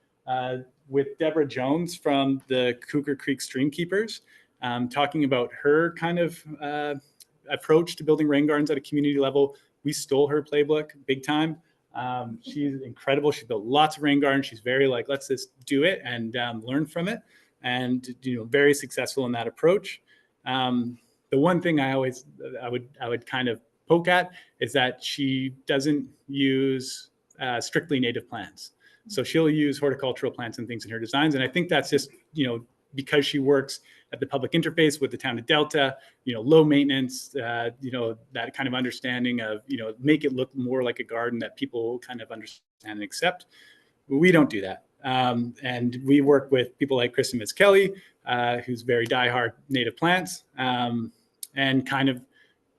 Speaker 1: with Deborah Jones from the Cougar Creek Streamkeepers, talking about her kind of approach to building rain gardens at a community level. We stole her playbook big time. She's incredible. She built lots of rain gardens. She's very like, let's just do it and learn from it, and very successful in that approach. The one thing I would kind of poke at is that she doesn't use strictly native plants. So she'll use horticultural plants and things in her designs. And I think that's just, because she works at the public interface with the town of Delta, low maintenance, that kind of understanding of, make it look more like a garden that people kind of understand and accept. We don't do that. And we work with people like Kristen Mitz-Kelly, who's very diehard native plants, and kind of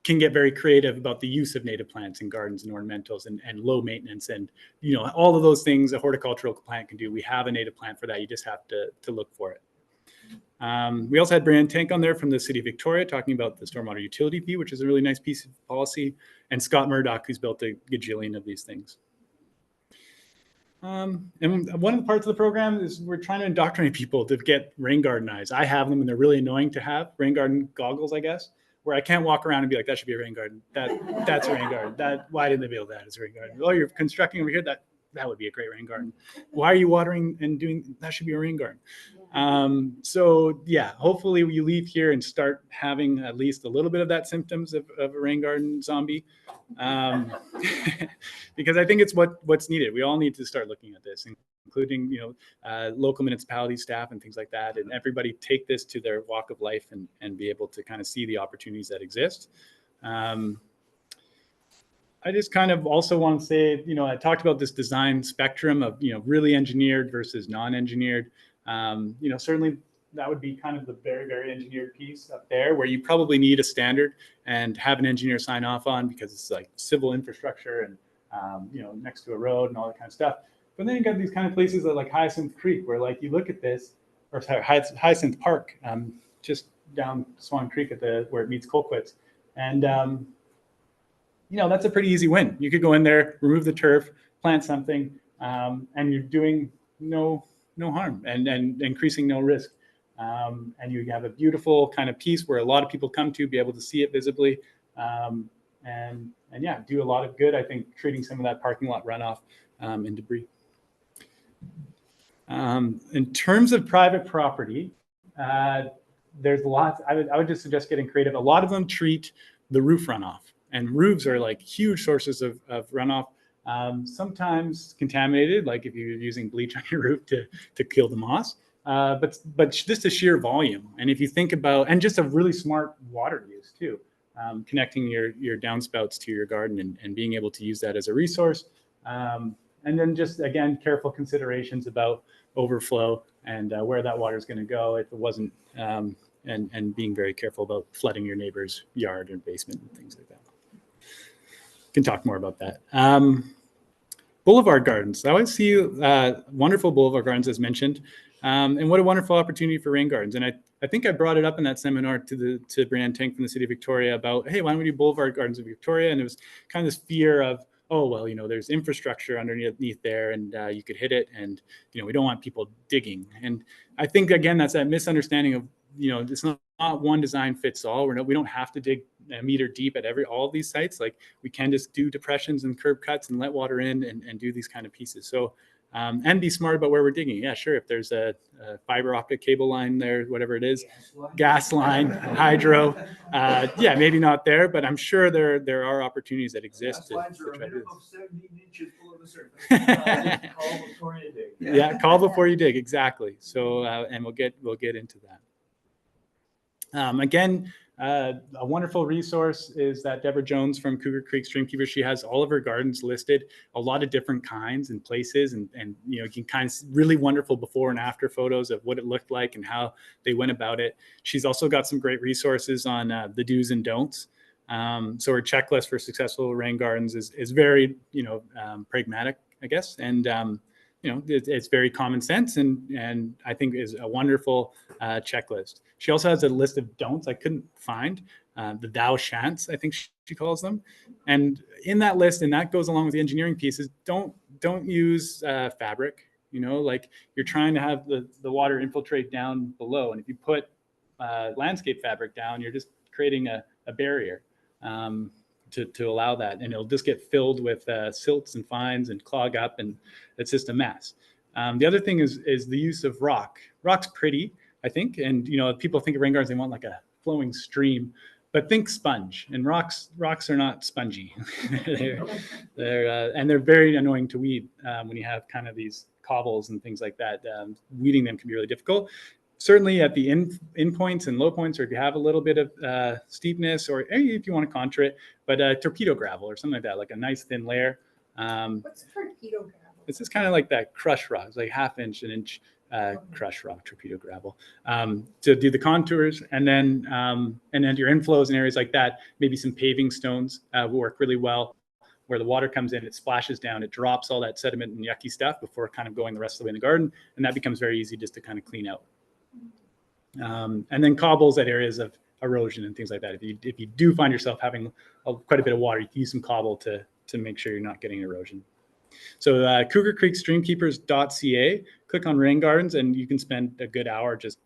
Speaker 1: can get very creative about the use of native plants in gardens and ornamentals and low maintenance. And, all of those things a horticultural plant can do. We have a native plant for that. You just have to look for it. We also had Brian Tank on there from the city of Victoria talking about the stormwater utility fee, which is a really nice piece of policy. And Scott Murdoch, who's built a gajillion of these things. And one of the parts of the program is we're trying to indoctrinate people to get rain garden eyes. I have them and they're really annoying to have, rain garden goggles, I guess, where I can't walk around and be like, that should be a rain garden. That's a rain garden. Why didn't they build that as a rain garden? Oh, you're constructing over here. That would be a great rain garden. Why are you watering and doing, that should be a rain garden. So yeah, hopefully you leave here and start having at least a little bit of that symptoms of a rain garden zombie. Because I think it's what's needed. We all need to start looking at this, including, local municipality staff and things like that. And everybody take this to their walk of life and be able to kind of see the opportunities that exist. I just kind of also want to say, I talked about this design spectrum of, really engineered versus non-engineered. Certainly that would be kind of the very, very engineered piece up there where you probably need a standard and have an engineer sign off on because it's like civil infrastructure and, next to a road and all that kind of stuff. But then you got these kind of places like Hyacinth Creek where like you look at this, or sorry, Hyacinth Park, just down Swan Creek where it meets Colquitts. And, that's a pretty easy win. You could go in there, remove the turf, plant something, and you're doing no harm and increasing no risk. And you have a beautiful kind of piece where a lot of people come to be able to see it visibly. And yeah, do a lot of good, I think, treating some of that parking lot runoff and debris. In terms of private property, there's lots. I would just suggest getting creative. A lot of them treat the roof runoff, and roofs are like huge sources of runoff. Sometimes contaminated, like if you're using bleach on your roof to kill the moss. But just the sheer volume, and if you think about, and just a really smart water use too, connecting your downspouts to your garden and being able to use that as a resource. And then just, again, careful considerations about overflow and where that water is going to go if it wasn't, and being very careful about flooding your neighbor's yard or basement and things like that. Can talk more about that. Boulevard gardens. I always see wonderful boulevard gardens as mentioned. And what a wonderful opportunity for rain gardens. And I think I brought it up in that seminar to Brianne Tank from the city of Victoria about, hey, why don't we do boulevard gardens in Victoria? And it was kind of this fear of, oh, well, there's infrastructure underneath there and you could hit it. And, we don't want people digging. And I think, again, that's that misunderstanding of, it's not one design fits all. We don't have to dig a meter deep at all of these sites. Like we can just do depressions and curb cuts and let water in and do these kind of pieces. So, and be smart about where we're digging. Yeah, sure. If there's a fiber optic cable line there, whatever it is, gas line, hydro, yeah, maybe not there, but I'm sure there are opportunities that exist to try to do this.
Speaker 5: Call before you dig.
Speaker 1: Yeah, call before you dig. Exactly. So, and we'll get into that. Again, a wonderful resource is that Deborah Jones from Cougar Creek Streamkeeper. She has all of her gardens listed, a lot of different kinds and places, and you can kind of see really wonderful before and after photos of what it looked like and how they went about it. She's also got some great resources on the do's and don'ts. So her checklist for successful rain gardens is very pragmatic, I guess, and it's very common sense and I think is a wonderful checklist. She also has a list of don'ts I couldn't find, the thou shan'ts, I think she calls them. And in that list, and that goes along with the engineering pieces, don't use fabric, like you're trying to have the water infiltrate down below. And if you put landscape fabric down, you're just creating a barrier to allow that. And it'll just get filled with silts and fines and clog up, and it's just a mess. The other thing is the use of rock. Rock's pretty, I think, and people think of rain gardens, they want like a flowing stream, but think sponge. And rocks are not spongy. they're very annoying to weed when you have kind of these cobbles and things like that. Weeding them can be really difficult. Certainly at the in points and low points, or if you have a little bit of steepness, or if you want to contour it, but torpedo gravel or something like that, like a nice thin layer.
Speaker 3: What's torpedo gravel?
Speaker 1: It's just kind of like that crush rock. It's like ½ inch crush rock, torpedo gravel, to do the contours, and then your inflows in areas like that. Maybe some paving stones will work really well. Where the water comes in, it splashes down, it drops all that sediment and yucky stuff before kind of going the rest of the way in the garden, and that becomes very easy just to kind of clean out. And then cobbles at areas of erosion and things like that. If you do find yourself having quite a bit of water, you can use some cobble to make sure you're not getting erosion. So cougarcreekstreamkeepers.ca, click on rain gardens, and you can spend a good hour just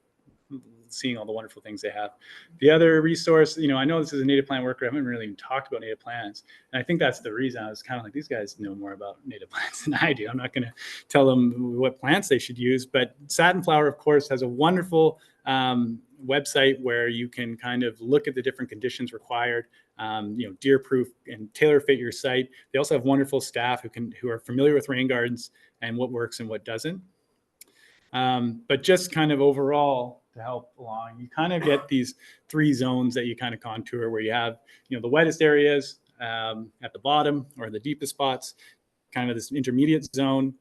Speaker 1: seeing all the wonderful things they have. The other resource, I know this is a native plant worker. I haven't really even talked about native plants. And I think that's the reason I was kind of like, these guys know more about native plants than I do. I'm not going to tell them what plants they should use, but Satin Flower, of course, has a wonderful website where you can kind of look at the different conditions required, deer proof, and tailor fit your site. They also have wonderful staff who are familiar with rain gardens and what works and what doesn't. But just kind of overall to help along, you kind of get these 3 zones that you kind of contour, where you have, the wettest areas at the bottom, or the deepest spots, kind of this intermediate zone.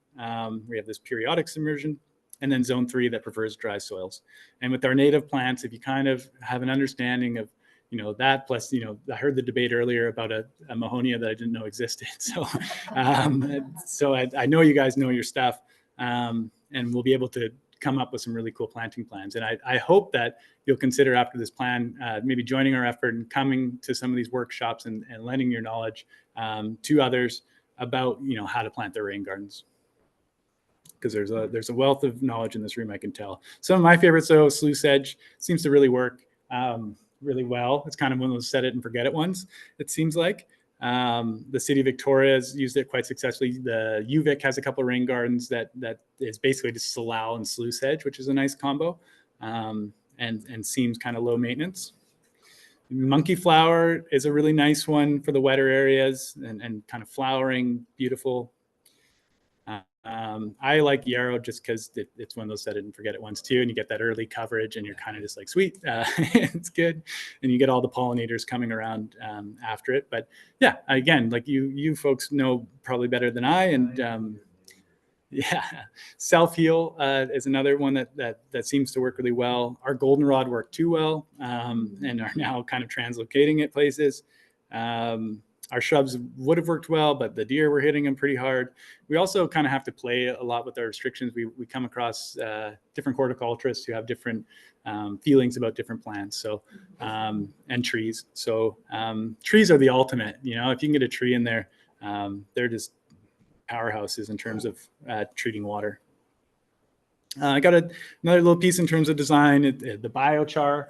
Speaker 1: We have this periodic submersion, and then zone 3 that prefers dry soils. And with our native plants, if you kind of have an understanding of, that, plus, I heard the debate earlier about a Mahonia that I didn't know existed. So, so I know you guys know your stuff, and we'll be able to come up with some really cool planting plans. And I hope that you'll consider, after this plan, maybe joining our effort and coming to some of these workshops and lending your knowledge to others about, how to plant their rain gardens. Because there's a wealth of knowledge in this room, I can tell. Some of my favorites, though, sluice edge seems to really work really well. It's kind of one of those set it and forget it ones, it seems like. The city of Victoria has used it quite successfully. The UVic has a couple of rain gardens that is basically just salal and sluice edge, which is a nice combo, and seems kind of low maintenance. Monkey flower is a really nice one for the wetter areas and kind of flowering, beautiful. I like yarrow just because it's one of those set it and forget it ones too, and you get that early coverage, and you're kind of just like, sweet, it's good, and you get all the pollinators coming around after it. But yeah, again, like you folks know probably better than I, and self heal is another one that seems to work really well. Our goldenrod worked too well, and are now kind of translocating at places. Our shrubs would have worked well, but the deer were hitting them pretty hard. We also kind of have to play a lot with our restrictions. We come across different horticulturists who have different feelings about different plants. So, and trees. So trees are the ultimate, if you can get a tree in there, they're just powerhouses in terms of treating water. I got another little piece in terms of design, the biochar,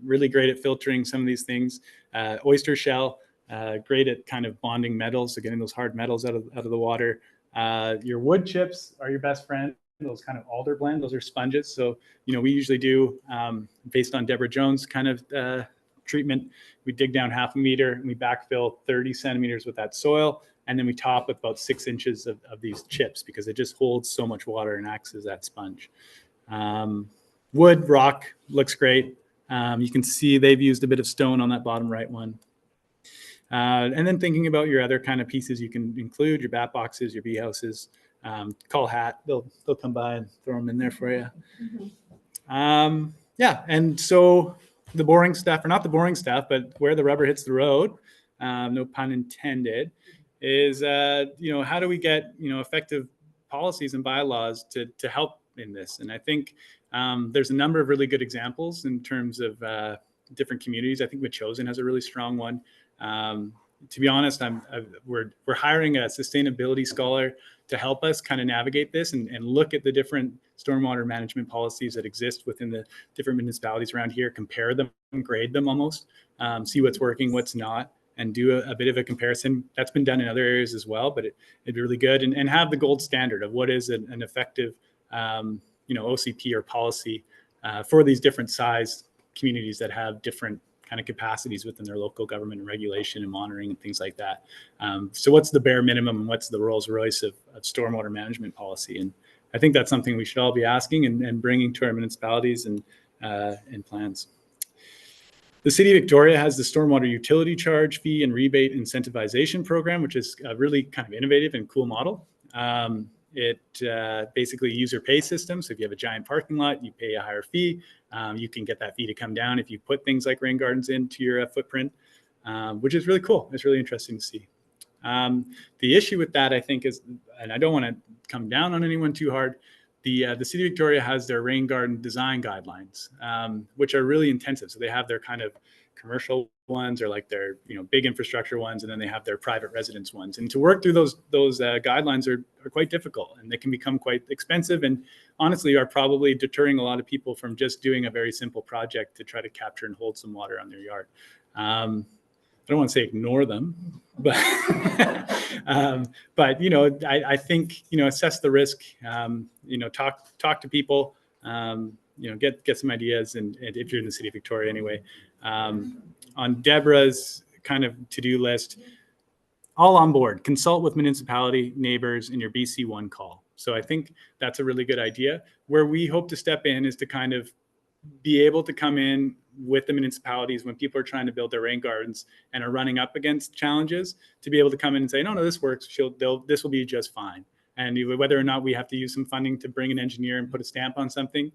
Speaker 1: really great at filtering some of these things. Oyster shell, great at kind of bonding metals, so getting those hard metals out of the water. Your wood chips are your best friend. Those kind of alder blend, those are sponges. So, we usually do, based on Deborah Jones kind of treatment, we dig down 1/2 meter and we backfill 30 centimeters with that soil. And then we top with about 6 inches of these chips, because it just holds so much water and acts as that sponge. Wood, rock looks great. You can see they've used a bit of stone on that bottom right one. And then thinking about your other kind of pieces you can include, your bat boxes, your bee houses, call hat, they'll come by and throw them in there for you. And so the boring stuff, or not the boring stuff, but where the rubber hits the road, no pun intended, is, how do we get, effective policies and bylaws to help in this? And I think there's a number of really good examples in terms of different communities. I think Wauchosen has a really strong one. To be honest, we're hiring a sustainability scholar to help us kind of navigate this and look at the different stormwater management policies that exist within the different municipalities around here, compare them, grade them almost, see what's working, what's not, and do a bit of a comparison. That's been done in other areas as well, but it'd be really good, and have the gold standard of what is an effective, OCP or policy for these different size communities that have different kind of capacities within their local government and regulation and monitoring and things like that. So what's the bare minimum, and what's the Rolls Royce of stormwater management policy? And I think that's something we should all be asking and bringing to our municipalities and plans. The City of Victoria has the Stormwater Utility Charge Fee and Rebate Incentivization Program, which is a really kind of innovative and cool model. It basically user pay system. So if you have a giant parking lot, you pay a higher fee. You can get that fee to come down if you put things like rain gardens into your footprint, which is really cool. It's really interesting to see. The issue with that, I think, is, and I don't want to come down on anyone too hard, the city of Victoria has their rain garden design guidelines, which are really intensive. So they have their kind of commercial ones, or like their big infrastructure ones, and then they have their private residence ones. And to work through those guidelines are quite difficult, and they can become quite expensive, and honestly are probably deterring a lot of people from just doing a very simple project to try to capture and hold some water on their yard. I don't want to say ignore them, but but I think assess the risk. Talk to people. Get some ideas, and if you're in the city of Victoria anyway. On Deborah's kind of to-do list, all on board. Consult with municipality, neighbors, in your BC1 call. So I think that's a really good idea. Where we hope to step in is to kind of be able to come in with the municipalities when people are trying to build their rain gardens and are running up against challenges, to be able to come in and say, no, this works. This will be just fine. And whether or not we have to use some funding to bring an engineer and put a stamp on something,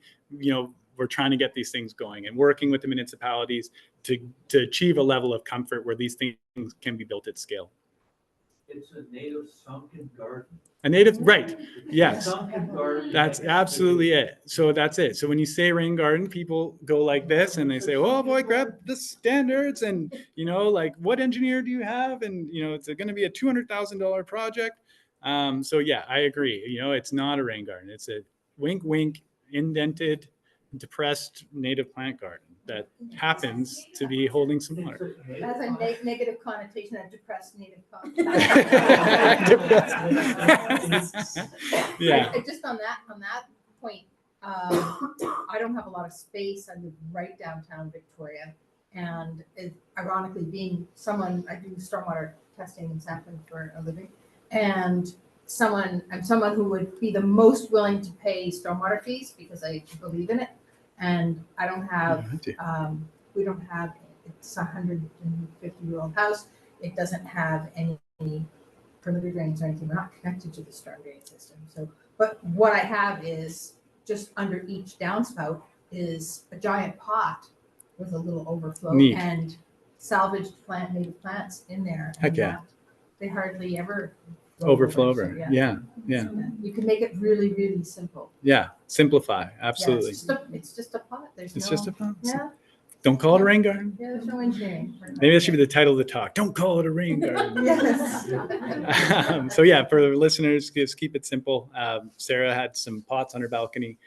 Speaker 1: we're trying to get these things going and working with the municipalities to achieve a level of comfort where these things can be built at scale.
Speaker 5: It's a native sunken garden.
Speaker 1: A native, right? Yes,
Speaker 5: Sunken garden.
Speaker 1: that's absolutely it. So that's it. So when you say rain garden, people go like this and they say, "Oh boy, grab the standards," and like, what engineer do you have? And it's going to be a $200,000 project. So yeah, I agree. It's not a rain garden. It's a wink, wink, indented, depressed native plant garden that happens to be holding some water.
Speaker 3: That's a negative connotation of depressed native
Speaker 1: Yeah.
Speaker 3: Just on that point, I don't have a lot of space. I live right downtown Victoria, and ironically, being someone, I do stormwater testing and sampling for a living, and I'm someone who would be the most willing to pay stormwater fees because I believe in it. And I don't have, we don't have, it's a 150-year-old house. It doesn't have any perimeter drains or anything. We're not connected to the storm drain system. So, but what I have is just under each downspout is a giant pot with a little overflow.
Speaker 1: Neat.
Speaker 3: And salvaged native plants in there.
Speaker 1: Heck yeah.
Speaker 3: They hardly ever
Speaker 1: overflow over.
Speaker 3: So,
Speaker 1: Yeah.
Speaker 3: You can make it really, really simple.
Speaker 1: Yeah. Simplify. Absolutely.
Speaker 3: Yeah, it's just a pot.
Speaker 1: It's just a pot.
Speaker 3: Yeah.
Speaker 1: Don't call it a rain garden.
Speaker 3: Yeah, there's no engineering.
Speaker 1: Maybe that should be the title of the talk. Don't call it a rain garden.
Speaker 3: Yes.
Speaker 1: So yeah, for the listeners, just keep it simple. Sarah had some pots on her balcony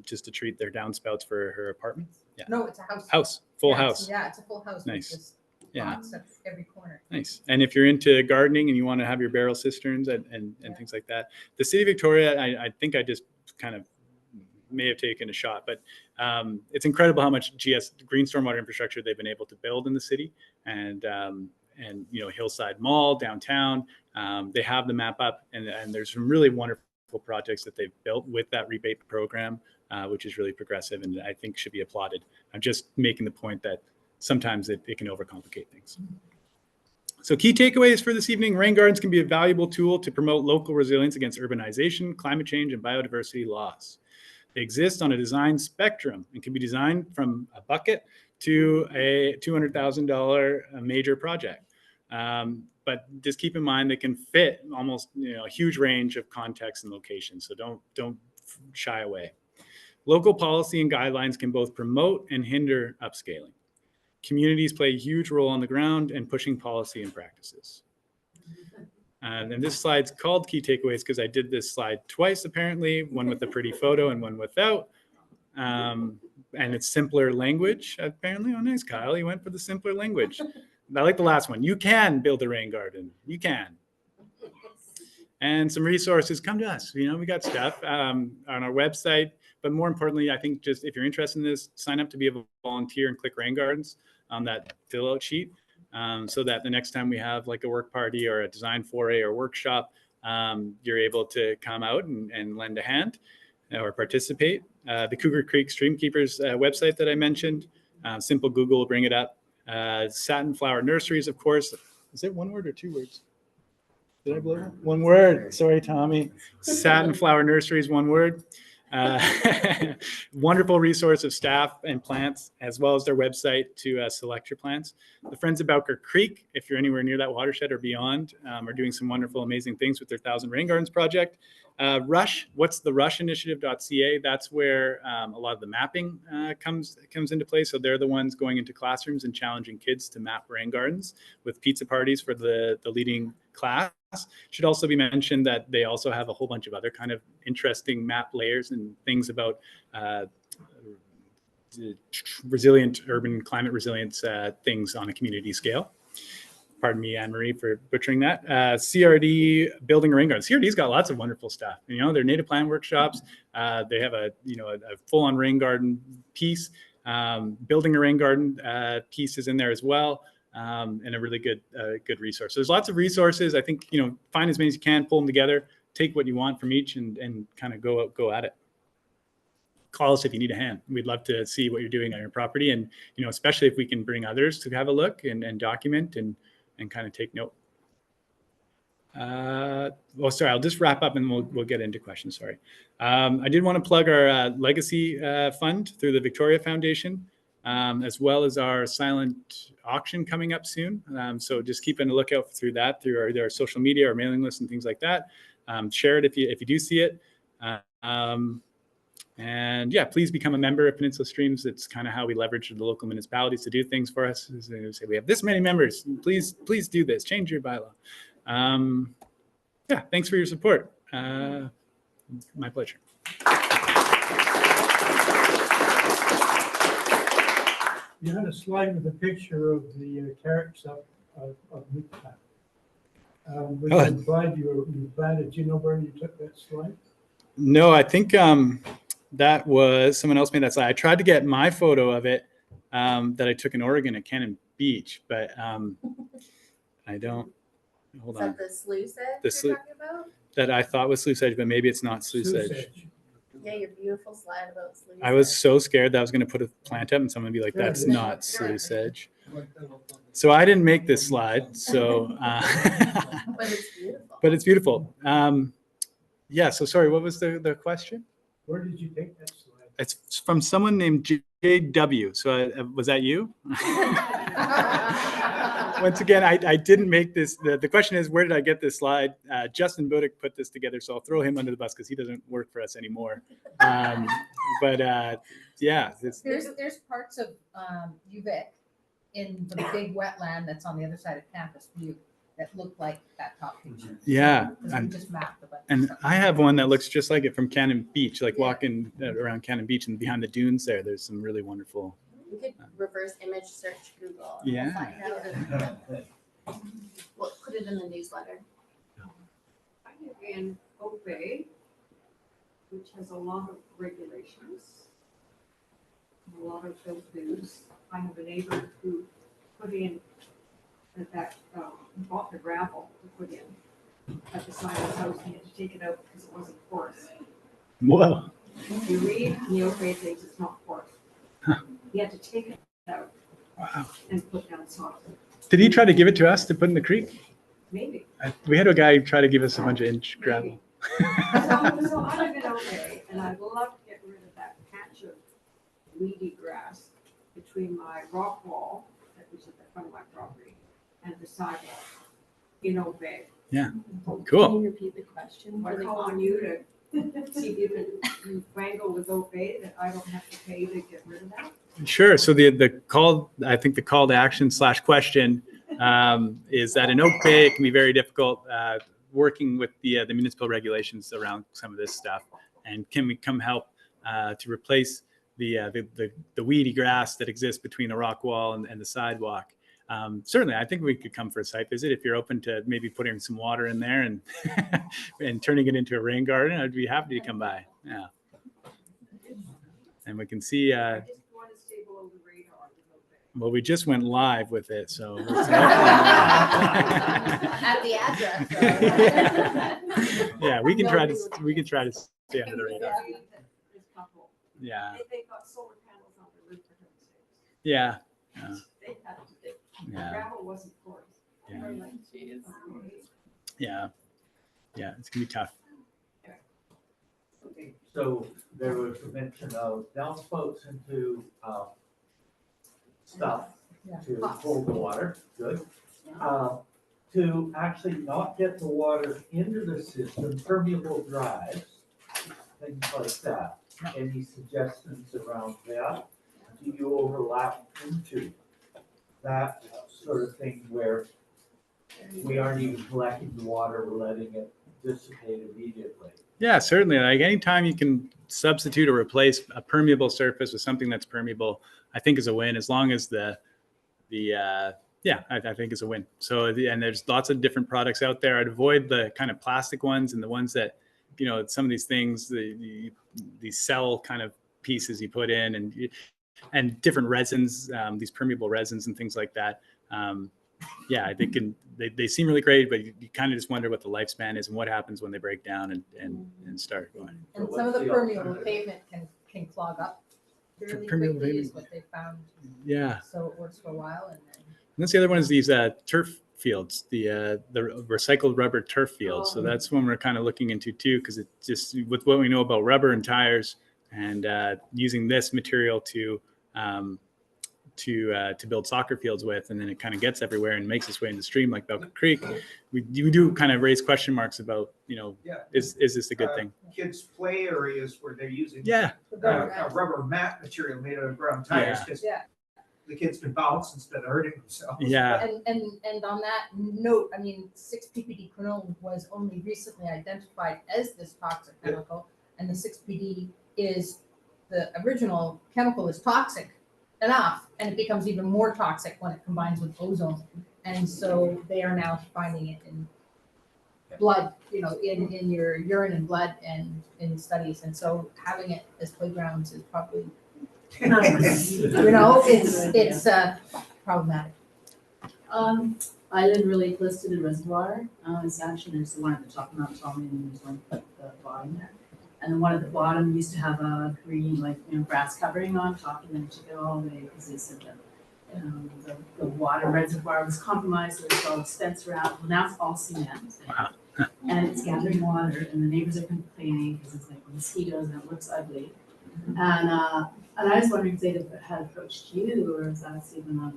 Speaker 1: just to treat their downspouts for her apartment. Yeah.
Speaker 3: No, it's a house.
Speaker 1: Full
Speaker 3: Yeah,
Speaker 1: house.
Speaker 3: Yeah, it's a full house.
Speaker 1: Nice.
Speaker 3: With just
Speaker 1: Yeah.
Speaker 3: pots at every corner.
Speaker 1: Nice. And if you're into gardening and you want to have your barrel cisterns and things like that, the city of Victoria, I think I just kind of may have taken a shot, but it's incredible how much green stormwater infrastructure they've been able to build in the city. And Hillside Mall downtown, they have the map up, and there's some really wonderful projects that they've built with that rebate program, which is really progressive and I think should be applauded. I'm just making the point that sometimes it can overcomplicate things. So key takeaways for this evening: rain gardens can be a valuable tool to promote local resilience against urbanization, climate change, and biodiversity loss. They exist on a design spectrum and can be designed from a bucket to a $200,000 major project. But just keep in mind they can fit almost a huge range of contexts and locations. So don't shy away. Local policy and guidelines can both promote and hinder upscaling. Communities play a huge role on the ground in pushing policy and practices. And this slide's called Key Takeaways because I did this slide twice, apparently, one with a pretty photo and one without. And it's simpler language, apparently. Oh, nice, Kyle. You went for the simpler language. I like the last one. You can build a rain garden. You can. And some resources, come to us. We got stuff on our website. But more importantly, I think just if you're interested in this, sign up to be a volunteer and click Rain Gardens on that fill out sheet. So that the next time we have like a work party or a design foray or workshop, you're able to come out and lend a hand or participate. The Cougar Creek Streamkeepers website that I mentioned, simple Google will bring it up. Satin Flower Nurseries, of course. Is it one word or two words? Did I blow it? One word. Sorry, Tommy. Satin Flower Nurseries, one word. Wonderful resource of staff and plants, as well as their website to select your plants. The Friends of Bowker Creek, if you're anywhere near that watershed or beyond, are doing some wonderful, amazing things with their 1,000 Rain Gardens project. Rush, what's the rushinitiative.ca? That's where a lot of the mapping comes into play. So they're the ones going into classrooms and challenging kids to map rain gardens with pizza parties for the leading class. Should also be mentioned that they also have a whole bunch of other kind of interesting map layers and things about resilient urban climate resilience things on a community scale. Pardon me, Anne-Marie, for butchering that. CRD building a rain garden. CRD's got lots of wonderful stuff. You know, their native plant workshops. They have a full-on rain garden piece. Building a rain garden piece is in there as well, and a really good resource. So there's lots of resources. I think find as many as you can, pull them together, take what you want from each, and kind of go at it. Call us if you need a hand. We'd love to see what you're doing on your property, and especially if we can bring others to have a look and document and kind of take note. Well, sorry, I'll just wrap up and we'll get into questions. Sorry. I did want to plug our legacy fund through the Victoria Foundation, as well as our silent auction coming up soon. So just keep a lookout through that, through our social media or mailing lists and things like that. Share it if you do see it. And yeah, please become a member of Peninsula Streams. It's kind of how we leverage the local municipalities to do things for us. They say we have this many members. Please do this. Change your bylaw. Yeah, thanks for your support. My pleasure.
Speaker 6: You had a slide with a picture of the carrots of Newtown. Which implied you planted. Do you know where you took that slide?
Speaker 1: No, I think that was someone else made that slide. I tried to get my photo of it that I took in Oregon at Cannon Beach, but I don't. Hold on.
Speaker 2: Is that the sluice edge
Speaker 1: The
Speaker 2: you're talking about?
Speaker 1: That I thought was sluice edge, but maybe it's not sluice edge.
Speaker 2: Yeah, your beautiful slide about sluice
Speaker 1: I was
Speaker 2: edge.
Speaker 1: so scared that I was going to put a plant up and someone would be like, "That's not sluice edge." So I didn't make this slide. So,
Speaker 2: But it's beautiful.
Speaker 1: but it's beautiful. Yeah. So sorry, what was the question?
Speaker 6: Where did you take that slide?
Speaker 1: It's from someone named JW. So was that you? Once again, I didn't make this. The question is, where did I get this slide? Justin Budick put this together, so I'll throw him under the bus because he doesn't work for us anymore. But yeah.
Speaker 3: There's parts of UVic in the big wetland that's on the other side of Campus View that look like that top picture.
Speaker 1: Yeah.
Speaker 3: Because we just mapped a bunch of
Speaker 1: And
Speaker 3: stuff.
Speaker 1: I have one that looks just like it from Cannon Beach, like
Speaker 3: Yeah.
Speaker 1: walking around Cannon Beach and behind the dunes there's some really wonderful.
Speaker 2: We could reverse image search Google. And
Speaker 1: Yeah.
Speaker 2: We'll find out. We'll put it in the newsletter.
Speaker 7: I live in Oak Bay, which has a lot of regulations, a lot of build-ins. I have a neighbor who put in, bought the gravel to put in at the side of his house, and he had to take it out because it wasn't porous.
Speaker 1: Whoa.
Speaker 7: You read in the Oak Bay things, it's not porous. He had to take it out
Speaker 1: Wow.
Speaker 7: and put down soft.
Speaker 1: Did he try to give it to us to put in the creek?
Speaker 7: Maybe.
Speaker 1: We had a guy try to give us a bunch of inch gravel.
Speaker 7: So I live in Oak Bay, and I'd love to get rid of that patch of weedy grass between my rock wall, that was at the front of my property, and the sidewalk in Oak Bay.
Speaker 2: Can
Speaker 1: Cool.
Speaker 2: you repeat the question?
Speaker 7: I
Speaker 2: for the
Speaker 7: call on
Speaker 2: audience?
Speaker 7: you to see if you can wrangle with Oak Bay that I don't have to pay to get rid of that.
Speaker 1: Sure. So the call, I think the call to action / question is that in Oak Bay, it can be very difficult working with the municipal regulations around some of this stuff. And can we come help to replace the weedy grass that exists between the rock wall and the sidewalk? Certainly, I think we could come for a site visit if you're open to maybe putting some water in there and and turning it into a rain garden. I'd be happy to come by. Yeah, and we can see.
Speaker 7: I just want to stay below the radar with Oak Bay.
Speaker 1: Well, we just went live with it, so.
Speaker 2: At the address.
Speaker 1: Yeah, we can try to stay under the radar.
Speaker 7: This couple,
Speaker 1: Yeah,
Speaker 7: they got solar panels on the roof for heaven's sakes.
Speaker 1: yeah,
Speaker 7: They had to do.
Speaker 1: yeah,
Speaker 7: Gravel wasn't porous.
Speaker 1: yeah,
Speaker 7: Okay.
Speaker 1: yeah. Yeah, it's gonna be tough.
Speaker 7: Okay.
Speaker 5: So there was a mention of downspouts into, stuff
Speaker 3: Yeah.
Speaker 5: to
Speaker 3: Pots.
Speaker 5: hold the water, good. To actually not get the water into the system, permeable drives, things like that. Any suggestions around that? Do you overlap into that sort of thing where we aren't even collecting the water, we're letting it dissipate immediately?
Speaker 1: Yeah, certainly. Like anytime you can substitute or replace a permeable surface with something that's permeable, I think is a win. As long as I think is a win. So, and there's lots of different products out there. I'd avoid the kind of plastic ones and the ones that, some of these things, these cell kind of pieces you put in, and different resins, these permeable resins and things like that. They seem really great, but you kind of just wonder what the lifespan is and what happens when they break down and start going.
Speaker 3: And
Speaker 5: So
Speaker 3: some of
Speaker 5: what's
Speaker 3: the
Speaker 5: the
Speaker 3: permeable
Speaker 5: alternative?
Speaker 3: pavement can clog up really
Speaker 1: Permeable
Speaker 3: quickly is
Speaker 1: pavement.
Speaker 3: what they found.
Speaker 1: Yeah.
Speaker 3: So it works for a while and then.
Speaker 1: And that's the other one is these turf fields, the recycled rubber turf fields. So that's one we're kind of looking into too, because it just with what we know about rubber and tires and using this material to build soccer fields with, and then it kind of gets everywhere and makes its way in the stream like Belka Creek. We do kind of raise question marks about, is this a good thing?
Speaker 8: Kids' play areas where they're using
Speaker 1: Yeah.
Speaker 8: a rubber mat material made out of ground tires,
Speaker 1: Yeah.
Speaker 8: because
Speaker 3: Yeah.
Speaker 8: the kids can bounce instead of hurting themselves.
Speaker 1: Yeah.
Speaker 3: And on that note, 6-PPD quinone was only recently identified as this toxic chemical, and the 6-PD is the original chemical is toxic enough, and it becomes even more toxic when it combines with ozone. And so they are now finding it in blood, in your urine and blood and in studies. And so having it as playgrounds is probably, it's problematic.
Speaker 2: I live really close to the reservoir. It's actually, there's the one at the top of Mount Tommy and there's one at the bottom there. And the one at the bottom used to have a green, grass covering on top, and then took it all away because they said that the water reservoir was compromised, so there's all this fence around. Well, now it's all cement.
Speaker 1: Wow.
Speaker 2: And it's gathering water, and the neighbors are complaining because it's like mosquitoes and it looks ugly. And I was wondering if they had approached you, or if that's even a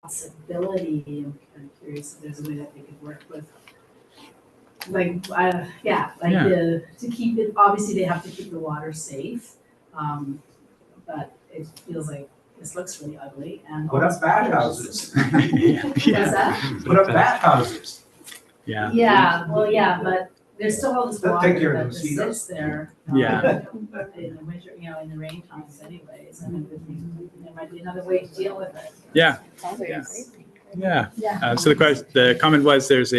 Speaker 2: possibility. I'm kind of curious if there's a way that they could work with. To keep it, obviously they have to keep the water safe, but it feels like this looks really ugly and.
Speaker 8: Put up bat houses.
Speaker 2: What's that?
Speaker 8: Put up bat houses.
Speaker 1: Yeah.
Speaker 2: Yeah, well, yeah, but there's still all this
Speaker 8: They'll take
Speaker 2: water
Speaker 8: care of
Speaker 2: that
Speaker 8: the
Speaker 2: just
Speaker 8: mosquitoes.
Speaker 2: sits there.
Speaker 1: Yeah.
Speaker 2: In the winter, in the rain times anyways, and there might be another way to deal with it.
Speaker 1: Yeah.
Speaker 3: Yeah.
Speaker 1: So the comment was there's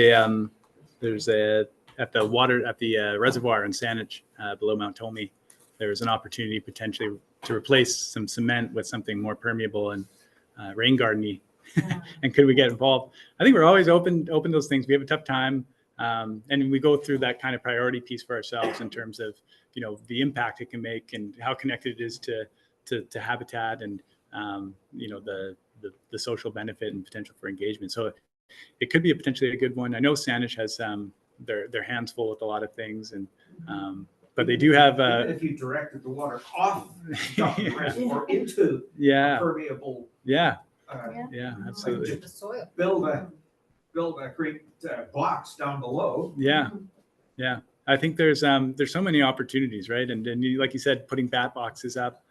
Speaker 1: a at the reservoir in Saanich below Mount Tommy, there's an opportunity potentially to replace some cement with something more permeable and rain garden-y. And could we get involved? I think we're always open to those things. We have a tough time, and we go through that kind of priority piece for ourselves in terms of the impact it can make and how connected it is to habitat and the social benefit and potential for engagement. So it could be potentially a good one. I know Saanich has their hands full with a lot of things, and but they do have
Speaker 8: Even if you directed the water off the top of the reservoir into a permeable.
Speaker 1: Yeah,
Speaker 3: With
Speaker 1: absolutely.
Speaker 3: the soil.
Speaker 8: Build a great box down below.
Speaker 1: Yeah. I think there's so many opportunities, right? And like you said, putting bat boxes up,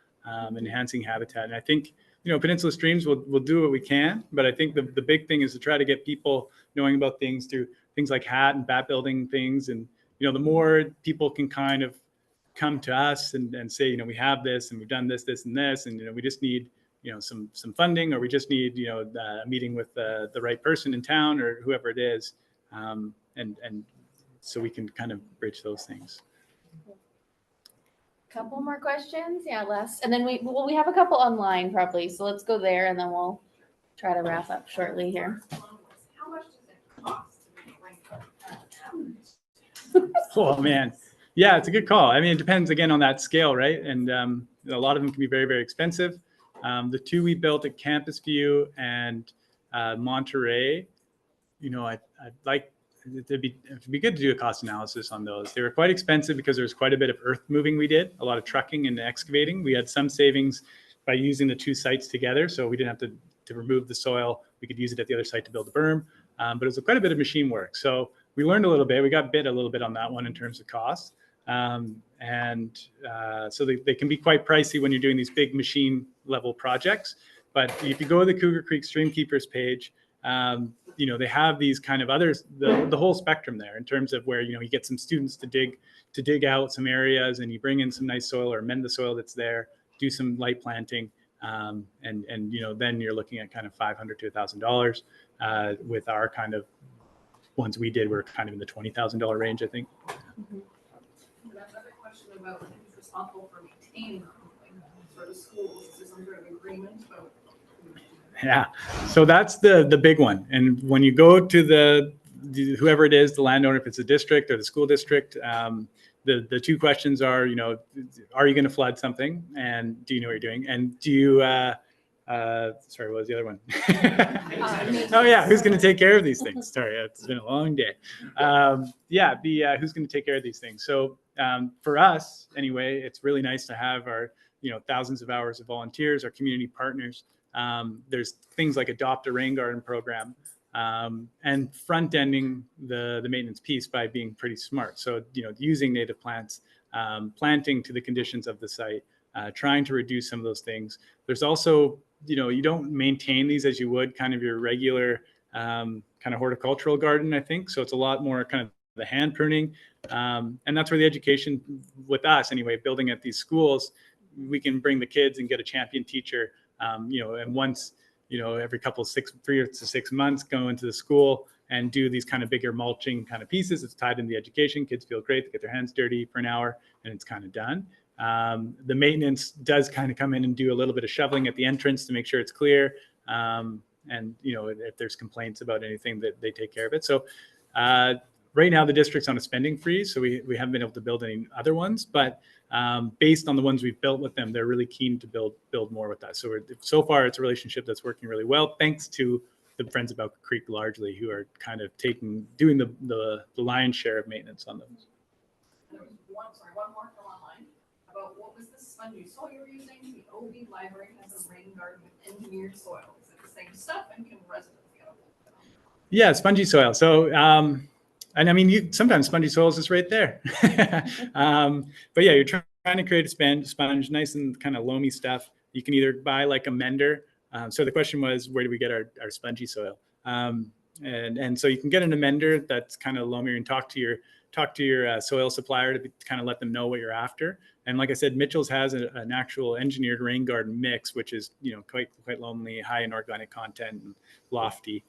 Speaker 1: enhancing habitat. And I think, Peninsula Streams will do what we can, but I think the big thing is to try to get people knowing about things through things like hat and bat building things. And, the more people can kind of come to us and say, we have this and we've done this, and this, and, we just need, some funding, or we just need, a meeting with the right person in town or whoever it is. And so we can kind of bridge those things.
Speaker 9: Couple more questions, less, and then we have a couple online probably, so let's go there and then we'll try to wrap up shortly here.
Speaker 7: How much does it cost to make a rain garden?
Speaker 1: Oh man, yeah, it's a good call. I mean, it depends again on that scale, right? And a lot of them can be very, very expensive. The two we built at Campus View and Monterey, I'd like it'd be good to do a cost analysis on those. They were quite expensive because there was quite a bit of earth moving we did, a lot of trucking and excavating. We had some savings by using the two sites together, so we didn't have to remove the soil. We could use it at the other site to build the berm, but it was quite a bit of machine work. So we learned a little bit. We got bit a little bit on that one in terms of cost. So they can be quite pricey when you're doing these big machine level projects. But if you go to the Cougar Creek Streamkeepers page, they have these kind of others, the whole spectrum there in terms of where, you get some students to dig out some areas, and you bring in some nice soil or amend the soil that's there, do some light planting. And then you're looking at kind of $500 to $1,000. With our kind of ones we did, we're kind of in the $20,000 range, I think.
Speaker 10: Another question about who's responsible for maintaining for the schools. Is there some sort of agreement about?
Speaker 1: Yeah, so that's the big one. And when you go to whoever it is, the landowner, if it's a district or the school district, the two questions are, are you going to flood something, and do you know what you're doing, and do you sorry, what was the other one? Oh yeah, who's going to take care of these things? Sorry, it's been a long day. Who's going to take care of these things? So for us, anyway, it's really nice to have our thousands of hours of volunteers, our community partners. There's things like Adopt a Rain Garden program, and front-ending the maintenance piece by being pretty smart. So using native plants, planting to the conditions of the site, trying to reduce some of those things. There's also you don't maintain these as you would kind of your regular kind of horticultural garden, I think. So it's a lot more kind of the hand pruning, and that's where the education with us anyway, building at these schools, we can bring the kids and get a champion teacher. And once, every 3 to 6 months, go into the school and do these kind of bigger mulching kind of pieces. It's tied into the education. Kids feel great. They get their hands dirty for an hour, and it's kind of done. The maintenance does kind of come in and do a little bit of shoveling at the entrance to make sure it's clear. And, if there's complaints about anything, that they take care of it. So right now the district's on a spending freeze, so we haven't been able to build any other ones, but based on the ones we've built with them, they're really keen to build more with us. So far it's a relationship that's working really well, thanks to the Friends of Elk Creek largely, who are kind of doing the lion's share of maintenance on those.
Speaker 10: There was one more from online about what was the spongy soil you were using. The OB library has a rain garden with engineered soil. Is it the same stuff, and can residents get a hold of it?
Speaker 1: Yeah, spongy soil. So and I mean, sometimes spongy soil is just right there. But yeah, you're trying to create a sponge, nice and kind of loamy stuff. You can either buy like a mender. So the question was, where do we get our spongy soil? And so you can get an amender that's kind of loamy, and talk to your soil supplier to kind of let them know what you're after. And like I said, Mitchell's has an actual engineered rain garden mix, which is quite loamy, high in organic content, and lofty.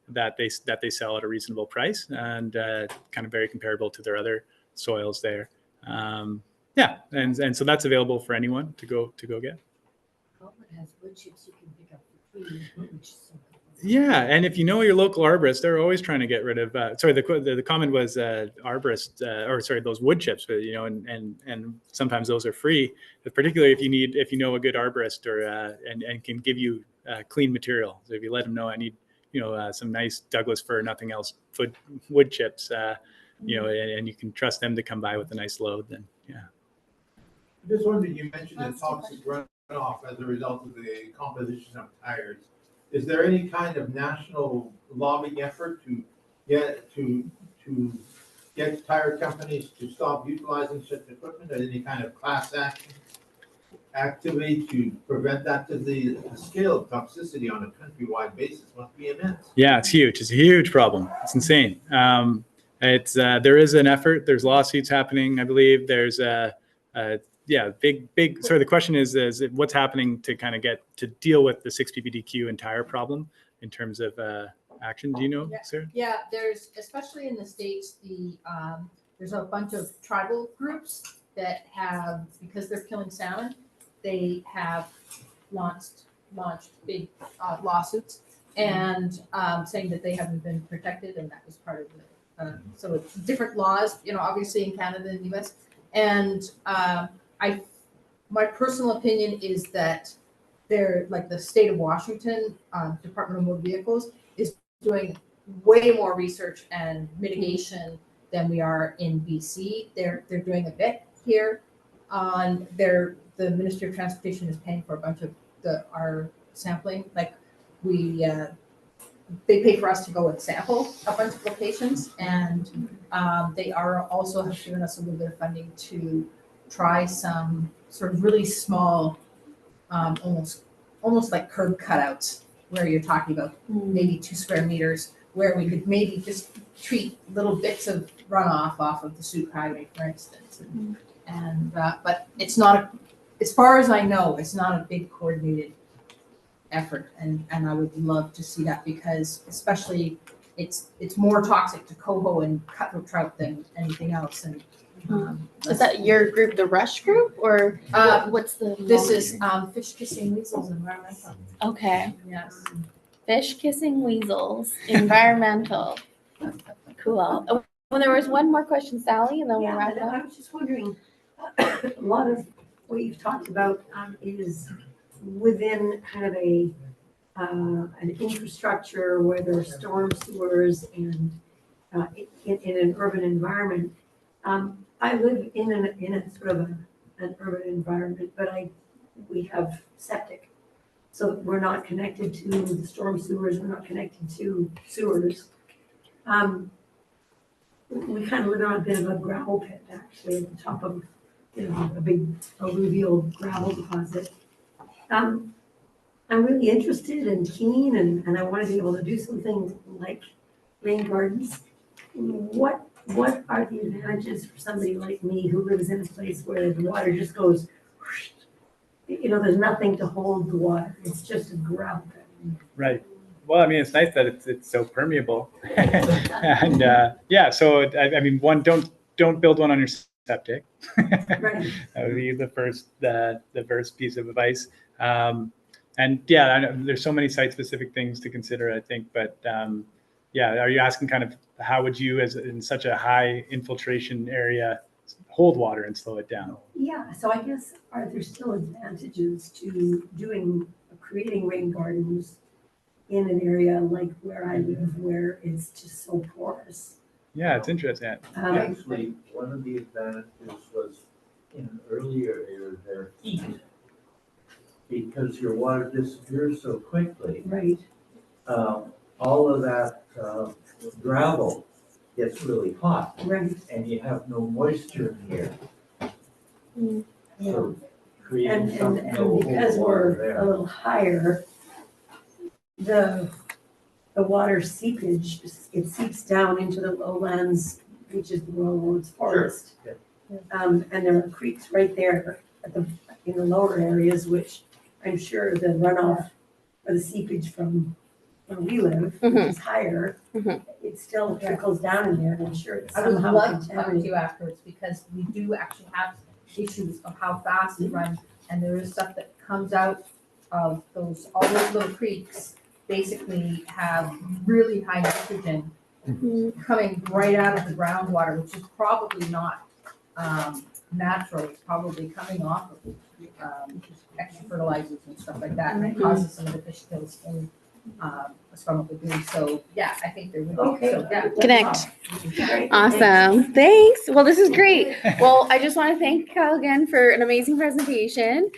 Speaker 1: That they sell at a reasonable price, and kind of very comparable to their other soils there. And so that's available for anyone to go get.
Speaker 4: It has wood chips you can pick up for free, which is so cool.
Speaker 1: Yeah, and if you know your local arborist, they're always trying to get rid of. The comment was arborist, those wood chips. And sometimes those are free, but particularly if you know a good arborist and can give you clean material. So if you let them know, I need some nice Douglas fir, nothing else, wood chips, and you can trust them to come by with a nice load. Then
Speaker 11: Just wondering, you mentioned the toxic runoff as a result of the composition of tires. Is there any kind of national lobbying effort to get tire companies to stop utilizing such equipment, or any kind of class action activity to prevent that? Because the scale of toxicity on a countrywide basis must be immense.
Speaker 1: Yeah, it's huge. It's a huge problem. It's insane. There is an effort. There's lawsuits happening, I believe. There's big. Sorry, the question is what's happening to kind of get to deal with the 6-ppdq and tire problem in terms of action? Do you know, Sarah?
Speaker 3: Yeah, there's, especially in the States, there's a bunch of tribal groups that have, because they're killing salmon, they have launched big lawsuits and saying that they haven't been protected, and that was part of the so it's different laws, obviously in Canada and the US. And my personal opinion is that they're like the state of Washington Department of Motor Vehicles is doing way more research and mitigation than we are in BC. They're doing a bit here. The Ministry of Transportation is paying for a bunch of our sampling. Like they pay for us to go and sample a bunch of locations, and they are also have given us a little bit of funding to try some sort of really small, almost like curb cutouts, where you're talking about maybe 2 square meters, where we could maybe just treat little bits of runoff off of the Soo Highway, for instance. But it's not, as far as I know, it's not a big coordinated effort, and I would love to see that, because especially it's more toxic to coho and cutthroat trout than anything else. And
Speaker 9: is that your group, the Rush group, or what's the?
Speaker 3: This is Fish Kissing Weasels Environmental.
Speaker 9: Okay.
Speaker 3: Yes.
Speaker 9: Fish Kissing Weasels Environmental. Cool. Oh, well, there was one more question, Sally, and then we'll wrap it
Speaker 4: I
Speaker 9: up.
Speaker 4: was just wondering, a lot of what you've talked about is within kind of an infrastructure where there are storm sewers and in an urban environment. I live in a sort of an urban environment, but we have septic. So we're not connected to the storm sewers, we're not connected to sewers. We kind of live on a bit of a gravel pit, actually, at the top of, a big alluvial gravel deposit. I'm really interested and keen, and I want to be able to do something like rain gardens. What are the advantages for somebody like me who lives in a place where the water just goes, there's nothing to hold the water. It's just a gravel pit.
Speaker 1: Right. Well, I mean, it's nice that it's so permeable. And so I mean, one, don't build one on your septic.
Speaker 4: Right.
Speaker 1: That would be the first piece of advice. And yeah, I know there's so many site-specific things to consider, I think. But are you asking kind of how would you, as in such a high infiltration area, hold water and slow it down?
Speaker 4: Yeah. So I guess, are there still advantages to creating rain gardens in an area like where I live, where it's just so porous?
Speaker 1: Yeah, it's interesting.
Speaker 5: Actually, one of the advantages was in an earlier era there, heat. Because your water disappears so quickly.
Speaker 4: Right.
Speaker 5: All of that gravel gets really hot.
Speaker 4: Right.
Speaker 5: And you have no moisture in the air.
Speaker 4: Yeah.
Speaker 5: So creating
Speaker 4: And
Speaker 5: something that will hold
Speaker 4: because
Speaker 5: the water
Speaker 4: we're a
Speaker 5: there.
Speaker 4: little higher, the water seepage, it seeps down into the lowlands, reaches the lowlands forest.
Speaker 5: Sure.
Speaker 4: And there are creeks right there in the lower areas, which I'm sure the runoff or the seepage from where we live, which is higher, it still trickles down in there, and I'm sure it's
Speaker 3: I would
Speaker 4: somehow
Speaker 3: love to talk to
Speaker 4: contaminated.
Speaker 3: you afterwards, because we do actually have issues of how fast it runs, and there is stuff that comes out of all those little creeks, basically have really high nitrogen coming right out of the groundwater, which is probably not natural. It's probably coming off of extra fertilizers and stuff like that, and it causes some of the fish kills in Scrum Lagoon. So yeah, I think there would be.
Speaker 4: Okay.
Speaker 3: So, yeah,
Speaker 9: Connect.
Speaker 4: Great.
Speaker 9: Awesome. Thanks. Well, this is great. Well, I just want to thank Kyle again for an amazing presentation.